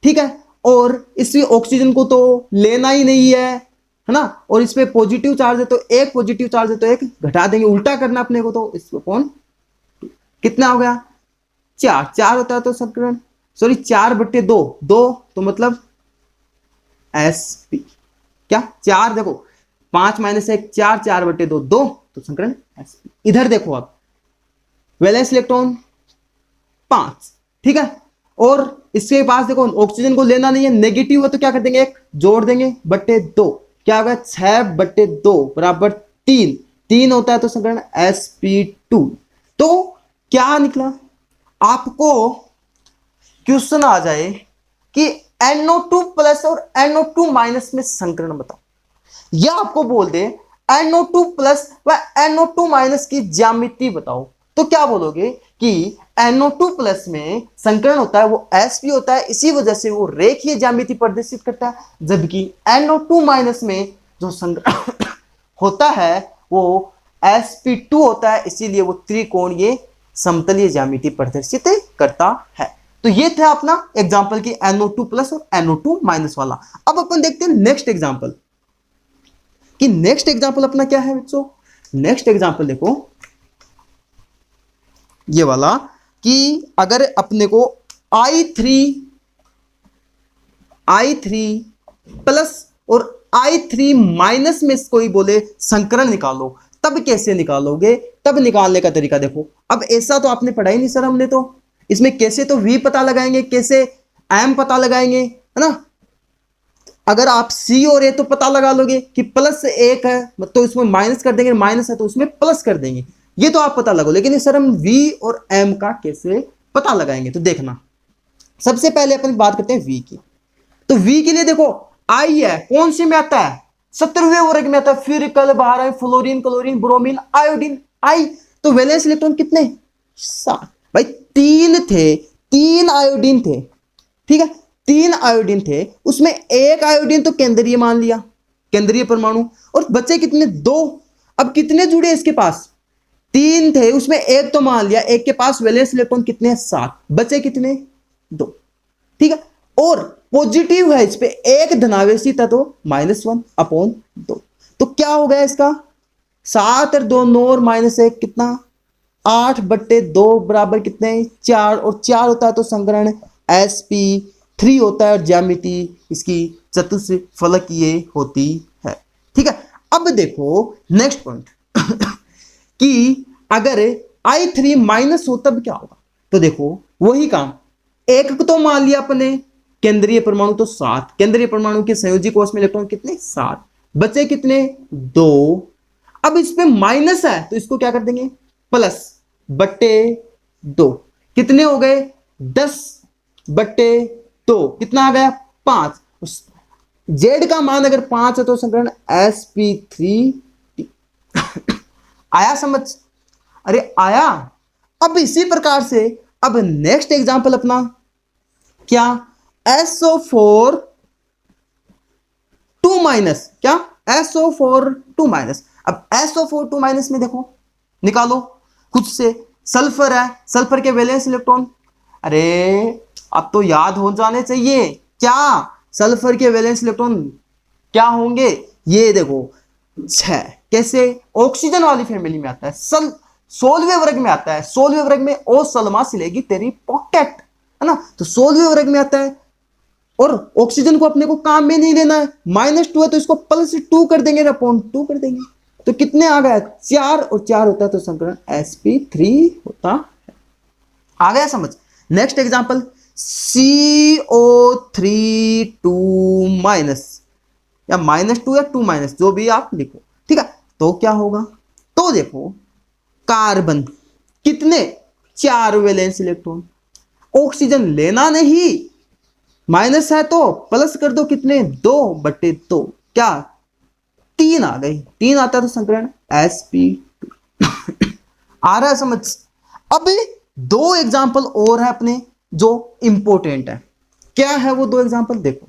ठीक है, और इसमें ऑक्सीजन को तो लेना ही नहीं है ना, और इस पे पॉजिटिव चार्ज है तो एक पॉजिटिव चार्ज है तो एक घटा देंगे, उल्टा करना अपने को, तो इसको कौन कितना हो गया 4, 4 होता है तो संकरण 4/2, 2 तो मतलब sp क्या 4, देखो 5 - 1 4, 4/2 2 तो संकरण sp। इधर देखो अब वैलेंस इलेक्ट्रॉन 5, ठीक है, और इसके पास देखो ऑक्सीजन को लेना नहीं है, नेगेटिव है तो क्या कर देंगे एक जोड़ देंगे /2, क्या होगा 6/2 बराबर 3, 3 होता है तो संकरण sp2। तो क्या निकला, आपको क्वेश्चन आ जाए कि NO2+ और NO2- में संकरण बताओ, या आपको बोल दे NO2+ व NO2- की ज्यामिति बताओ, तो क्या बोलोगे कि NO2+ में संकरण होता है वो sp होता है, इसी वजह से वो रेखीय ज्यामिति प्रदर्शित करता है, जबकि NO2- में जो संकरण होता है वो sp2 होता है, इसीलिए वो त्रिकोणीय समतलीय ज्यामिति प्रदर्शित करता है। तो ये था अपना एग्जाम्पल की NO2+ और NO2- वाला। अब अपन देखते हैं नेक्स्ट एग्जाम्पल कि नेक्स्ट एग्जाम्पल अपना क्या है बच्चों। नेक्स्ट एग्जाम्पल देखो ये वाला कि अगर अपने को I3 प्लस और I3 माइनस में कोई बोले संकरण निकालो, तब कैसे निकालोगे? तब निकालने का तरीका देखो। अब ऐसा तो आपने पढ़ा ही नहीं सर हमने, तो इसमें कैसे तो V पता लगाएंगे, कैसे M पता लगाएंगे, है ना। अगर आप C और A तो पता लगा लोगे कि प्लस 1 है तो इसमें माइनस कर देंगे, माइनस है तो उसमें प्लस कर देंगे, ये तो आप पता लगो। लेकिन सर हम V और M का कैसे पता लगाएंगे? तो देखना, सबसे पहले अपन बात करते हैं V की। तो V के लिए देखो I है, कौन सी में आता है? 70वें वर्ग में आता है। फिर कल बाहर है fluorine, chlorine, bromine, iodine, I। तो वैलेंस इलेक्ट्रॉन कितने? 7। भाई 3 थे, 3 आयोडीन थे, ठीक है, 3 आयोडीन थे, उसमें एक आयोडीन तो केंद्रीय मान लिया, केंद्रीय परमाणु, और बचे कितने? 2। अब कितने जुड़े इसके पास? 3 थे, उसमें एक तो मान लिया, एक के पास वैलेंस इलेक्ट्रॉन कितने हैं? 7। बचे कितने? 2, ठीक है। और पॉजिटिव है इस पे एक धनावेशी तत्व -1/2। तो क्या हो गया इसका? 7 और 2 9 और -1 कितना? 8/2 बराबर कितने? 4। और 4 होता है तो संकरण sp3 होता है, और ज्यामिति इसकी चतुष्फलकीय होती है, ठीक है। अब देखो नेक्स्ट पॉइंट कि अगर I3 माइनस हो तब क्या होगा? तो देखो वही काम, एक तो मान लिया अपने केंद्रीय परमाणु तो 7, केंद्रीय परमाणु के संयोजी कोष में इलेक्ट्रॉन कितने? 7। बचे कितने? 2। अब इस पे माइनस है तो इसको क्या कर देंगे? +/2। कितने हो गए? 10/2। कितना आ गया? 5। जेड का मान अगर 5 है तो संकरण sp3 आया समझ? अरे आया। अब इसी प्रकार से अब नेक्स्ट एग्जांपल अपना क्या? SO4 2- क्या? SO4 2-। अब SO4 2- में देखो, निकालो खुद से। सल्फर है, सल्फर के वैलेंस इलेक्ट्रॉन, अरे अब तो याद हो जाने चाहिए। क्या? सल्फर के वैलेंस इलेक्ट्रॉन क्या होंगे? ये देखो 6। कैसे? ऑक्सीजन वाली फैमिली में आता है, 16वें वर्ग में आता है। 16वें वर्ग में ओ सलमा सिलेगी तेरी पॉकेट, है ना। तो 16वें वर्ग में आता है, और ऑक्सीजन को अपने को काम में नहीं लेना है। -2 है तो इसको +2 कर देंगे, /2 कर देंगे, तो कितने आ गया? 4। और 4 होता है तो संकरण sp3 होता है। आ गया समझ? नेक्स्ट एग्जांपल CO3 2- या -2 या 2- जो भी आप लिखो, ठीक है। तो क्या होगा? तो देखो कार्बन कितने? 4 वैलेंस इलेक्ट्रॉन, ऑक्सीजन लेना नहीं, माइनस है तो प्लस कर दो, कितने? 2/2। क्या? 3 आ गई, 3 आता है तो संकरण sp2 आ रहा है समझ? अब 2 एग्जांपल और है अपने जो इंपॉर्टेंट है। क्या है वो 2 एग्जांपल? देखो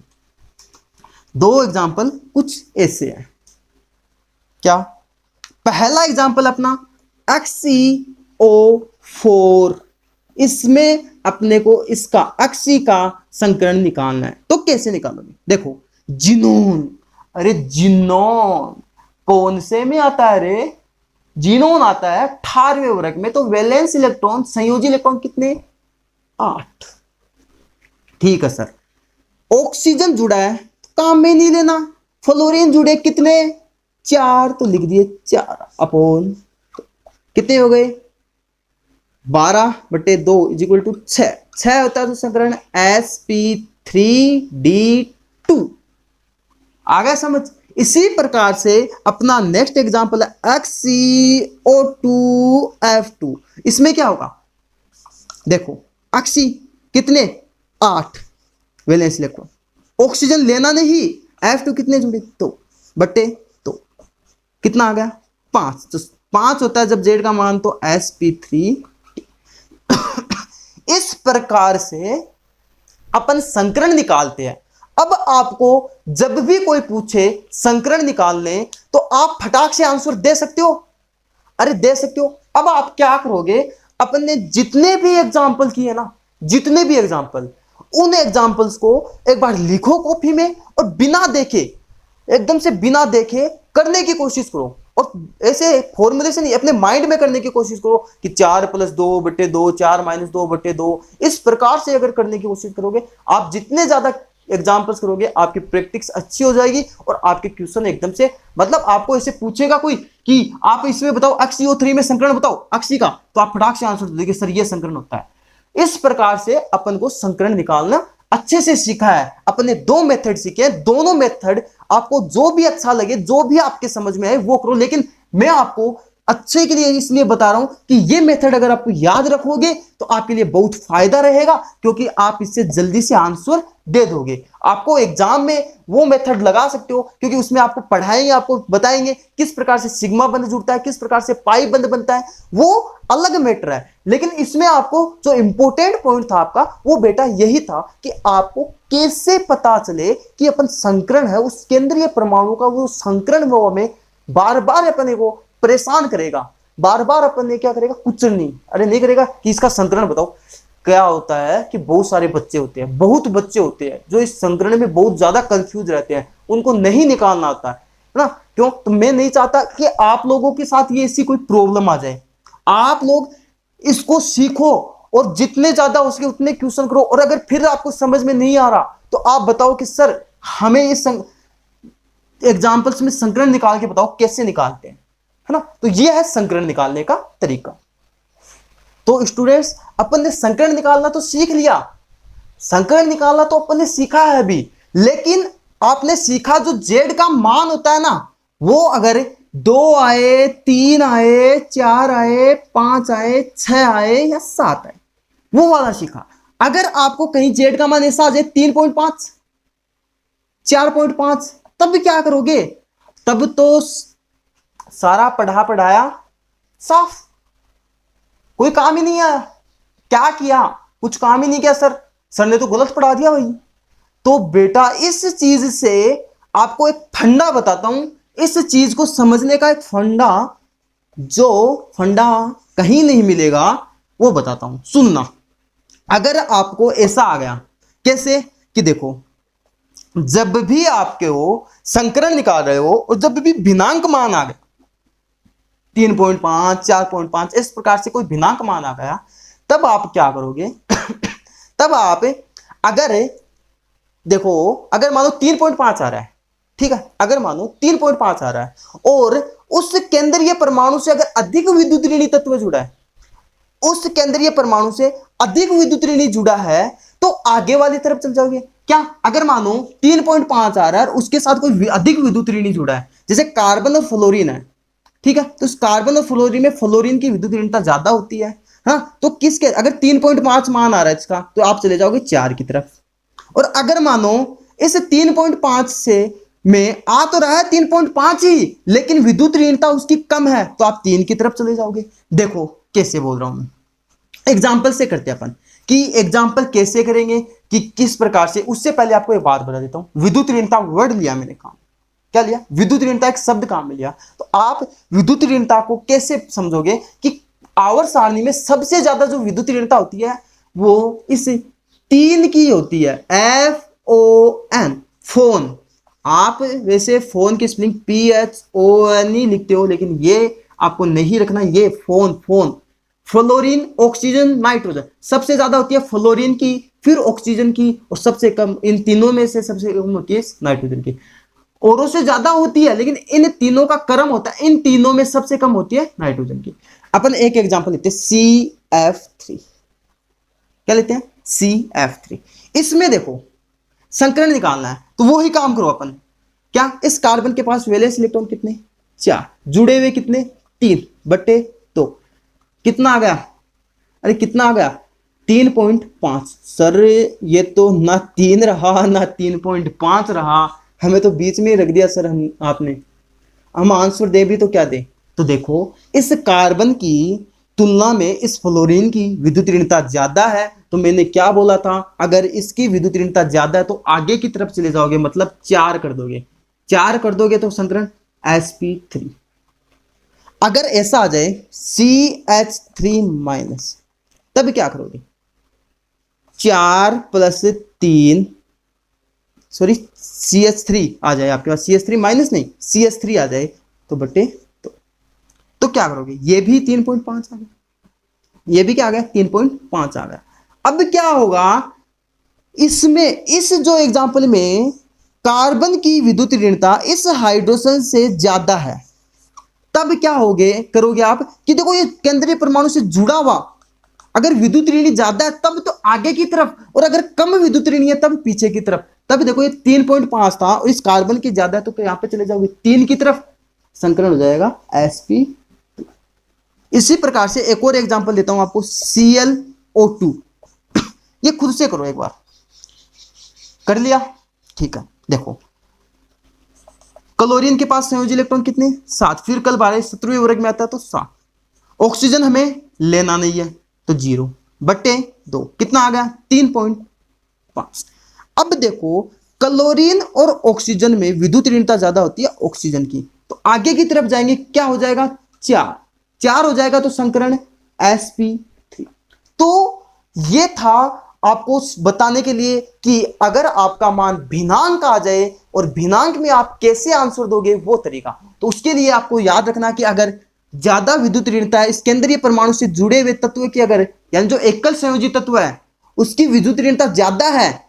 2 एग्जांपल कुछ ऐसे है। क्या? पहला एग्जांपल अपना XeO4, इसमें अपने को इसका ऑक्सी का संकरण निकालना है। तो कैसे निकालोगे? देखो जिनोन, अरे जिनोन कौन से में आता है? रे जिनोन आता है 18वें वर्ग में। तो वैलेंस इलेक्ट्रॉन, संयोजी इलेक्ट्रॉन कितने? 8। ठीक है सर। ऑक्सीजन जुड़ा है तो काम में नहीं लेना। फ्लोरीन जुड़े कितने? 4, तो लिख दिए 4/, कितने हो गए? 12/2 = 6। 6 होता है तो संकरण sp3d2। आ गया समझ? इसी प्रकार से अपना नेक्स्ट एग्जांपल है XeO2F2। इसमें क्या होगा? देखो ऑक्सी कितने? 8 वैलेंस इलेक्ट्रॉन, ऑक्सीजन लेना नहीं, F2 कितने जुड़े? 2/2। कितना आ गया? 5। तो 5 होता है जब जेड का मान तो sp3। इस प्रकार से अपन संकरण निकालते हैं। अब आपको जब भी कोई पूछे संकरण निकालने, तो आप फटाक से आंसर दे सकते हो। अरे दे सकते हो। अब आप क्या करोगे? अपन ने जितने भी एग्जाम्पल किए ना, जितने भी एग्जाम्पल, उन एग्जाम्पल्स को एक बार लिखो कॉपी में, और बिना देखे, एकदम से बिना देखे करने की कोशिश करो। और ऐसे फॉर्मूले से नहीं, अपने माइंड में करने की कोशिश करो कि 4+2/2, 4-2/2, इस प्रकार से अगर करने की कोशिश करोगे, आप जितने ज्यादा एग्जाम्पल्स करोगे आपकी प्रैक्टिस अच्छी हो जाएगी और आपके क्वेश्चन एकदम से, मतलब आपको ऐसे पूछेगा कोई कि आप इसमें बताओ XCO3 में संकरण बताओ अक्सी का, तो आप फटाक से आंसर दोगे सर ये संकरण होता है। इस प्रकार से अपन को संकरण निकालना अच्छे से सीखा है। अपने 2 मेथड सीखे, दोनों मेथड आपको जो भी अच्छा लगे, जो भी आपके समझ में आए वो करो, लेकिन मैं आपको अच्छे के लिए इसलिए बता रहा हूं कि ये मेथड अगर आप याद रखोगे तो आपके लिए बहुत फायदा रहेगा, क्योंकि आप इससे जल्दी से आंसर दे दोगे। आपको एग्जाम में वो मेथड लगा सकते हो, क्योंकि उसमें आपको पढ़ाएंगे, आपको बताएंगे किस प्रकार से सिग्मा बंध जुड़ता है, किस प्रकार से पाई बंध बनता है, वो अलग मैटर है। लेकिन इसमें आपको जो इंपॉर्टेंट पॉइंट था आपका, वो बेटा यही था कि आपको कैसे पता चले कि अपन संकरण है, उस केंद्रीय परमाणु का वो संकरण वो हमें बार बार अपने को परेशान करेगा, बार बार अपन ने क्या करेगा, कुछ नहीं, अरे नहीं करेगा कि इसका संकरण बताओ। क्या होता है कि बहुत सारे बच्चे होते हैं, बहुत बच्चे होते हैं जो इस संकरण में बहुत ज्यादा कंफ्यूज रहते हैं, उनको नहीं निकालना आता है ना। क्यों? तो मैं नहीं चाहता कि आप लोगों के साथ ये ऐसी कोई प्रॉब्लम आ जाए। आप लोग इसको सीखो और जितने ज्यादा हो सके उतने क्वेश्चन करो, और अगर फिर आपको समझ में नहीं आ रहा तो आप बताओ कि सर हमें इस एग्जाम्पल्स में संकरण निकाल के बताओ कैसे निकालते हैं, है ना। तो ये है संकरण निकालने का तरीका। तो स्टूडेंट्स, अपन ने संकरण निकालना तो सीख लिया, संकरण निकालना तो अपन ने सीखा है अभी, लेकिन आपने सीखा जो जेड का मान होता है ना, वो अगर 2 आए, 3 आए, 4 आए, 5 आए, 6 आए या 7 आए, वो वाला सीखा। अगर आपको कहीं जेड का मान ऐसा आ जाए 3.5, 4.5, तब क्या करोगे? तब तो सारा पढ़ाया साफ, कोई काम ही नहीं आया। क्या किया? कुछ काम ही नहीं किया, सर ने तो गलत पढ़ा दिया भाई। तो बेटा इस चीज से आपको एक फंडा बताता हूं, इस चीज को समझने का एक फंडा, जो फंडा कहीं नहीं मिलेगा, वो बताता हूं, सुनना। अगर आपको ऐसा आ गया, कैसे कि देखो, जब भी आपके हो संकरण निकाल रहे हो और जब भी भिन्नांक मान आ गया 3.5, 4.5, इस प्रकार से कोई भिन्नांक मान आ गया, तब आप क्या करोगे? तब आप अगर देखो, अगर मानो 3.5 आ रहा है, ठीक है, अगर मानो 3.5 आ रहा है और उस केंद्रीय परमाणु से अगर अधिक विद्युत ऋणी तत्व जुड़ा है, उस केंद्रीय परमाणु से अधिक विद्युत ऋणी जुड़ा है, तो आगे वाली तरफ चल जाओगे। क्या? अगर मानो 3.5 आ रहा है और उसके साथ कोई अधिक विद्युत ऋणी जुड़ा है, जैसे कार्बन और फ्लोरीन है, ठीक है, तो इस कार्बन और फ्लोरीन में फ्लोरीन की विद्युत ऋणता ज्यादा होती है, हाँ, तो किसके, अगर 3.5 मान आ रहा है इसका, तो आप चले जाओगे 4 की तरफ। और अगर मानो इस 3.5 से में आ तो रहा है 3.5 ही, लेकिन विद्युत ऋणता उसकी कम है, तो आप 3 की तरफ चले जाओगे। देखो कैसे बोल रहा हूं मैं, एग्जाम्पल से करते हैं अपन, कि एग्जाम्पल कैसे करेंगे, कि किस प्रकार से। उससे पहले आपको एक बात बता देता हूं, विद्युत ऋणता वर्ड लिया मैंने, काम क्या लिया? विद्युत ऋणता एक शब्द काम में लिया। तो आप विद्युत ऋणता को कैसे समझोगे कि आवर्त सारणी में सबसे ज्यादा जो विद्युत ऋणता होती है वो इस 3 की होती है, FON, फोन। आप वैसे फोन की स्पेलिंग PHON ही लिखते हो, लेकिन ये आपको नहीं रखना, ये फोन। फ्लोरीन, ऑक्सीजन, नाइट्रोजन, सबसे ज्यादा होती है फ्लोरीन की, फिर ऑक्सीजन की, और सबसे कम, इन तीनों में से सबसे कम होती है नाइट्रोजन की। औरों से ज्यादा होती है, लेकिन इन तीनों का क्रम होता है, इन तीनों में सबसे कम होती है नाइट्रोजन की। अपन एक एग्जांपल लेते हैं, CF3। क्या लेते हैं? CF3। इसमें देखो संकरण निकालना है, तो वो ही काम करो अपन। क्या? इस कार्बन के पास वैलेंस इलेक्ट्रॉन कितने? 4, जुड़े हुए कितने? 3/2। कितना आ गया? अरे कितना आ गया? 3.5। सर ये तो ना 3 रहा ना 3.5 रहा, हमें तो बीच में ही रख दिया सर आपने। हम आंसर दे भी तो क्या दे? तो देखो, इस कार्बन की तुलना में इस फ्लोरीन की विद्युत ऋणता ज्यादा है, तो मैंने क्या बोला था, अगर इसकी विद्युत ऋणता ज्यादा है तो आगे की तरफ चले जाओगे, मतलब 4 कर दोगे। 4 कर दोगे तो संकरण sp3। अगर ऐसा आ जाए CH3-, तब क्या करोगे? 4 + 3, सॉरी CH3 आ जाए आपके पास, CH3- नहीं, CH3 आ जाए तो बटे, तो तो क्या करोगे, ये भी 3.5 आ गया, ये भी क्या आ गया 3.5 आ गया। अब क्या होगा इसमें, इस जो एग्जांपल में कार्बन की विद्युत ऋणता इस हाइड्रोजन से ज्यादा है, तब क्या होगे करोगे आप कि देखो ये केंद्रीय परमाणु से जुड़ा हुआ, अगर विद्युत ऋणी ज्यादा है तब तो आगे की तरफ, और अगर कम विद्युत ऋणी है तब पीछे की तरफ। तब देखो ये 3.5 था और इस कार्बन की ज्यादा है तो यहां पे चले जाओगे 3 की तरफ, संकलन हो जाएगा sp। इसी प्रकार से एक और एग्जांपल देता हूं आपको, ClO2। ये खुद से करो एक बार, कर लिया, ठीक है। देखो क्लोरीन के पास संयोजी इलेक्ट्रॉन कितने 7, फिर कल 12 17वें वर्ग में आता है तो 7। ऑक्सीजन हमें लेना नहीं है तो 0 बटे 2 कितना आ गया 3.5। अब देखो क्लोरीन और ऑक्सीजन में विद्युत ऋणता ज्यादा होती है ऑक्सीजन की, तो आगे की तरफ जाएंगे क्या हो जाएगा 4 हो जाएगा, तो संकरण sp3। तो ये था आपको बताने के लिए कि अगर आपका मान भिन्नांक आ जाए और भिन्नांक में आप कैसे आंसर दोगे वो तरीका। तो उसके लिए आपको याद रखना कि अगर ज्यादा विद्युत ऋणता है इस केंद्रीय परमाणु से जुड़े हुए तत्व की, अगर यानी जो एकल संयोजी तत्व है उसकी विद्युत ऋणता ज्यादा है,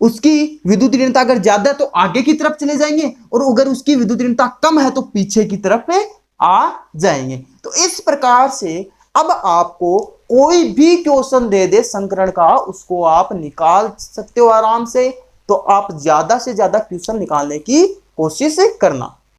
उसकी विद्युत ऋणता अगर ज्यादा है तो आगे की तरफ चले जाएंगे, और अगर उसकी विद्युत ऋणता कम है तो पीछे की तरफ में आ जाएंगे। तो इस प्रकार से अब आपको कोई भी क्वेश्चन दे दे संकरण का, उसको आप निकाल सकते हो आराम से। तो आप ज्यादा से ज्यादा क्वेश्चन निकालने की कोशिश करना।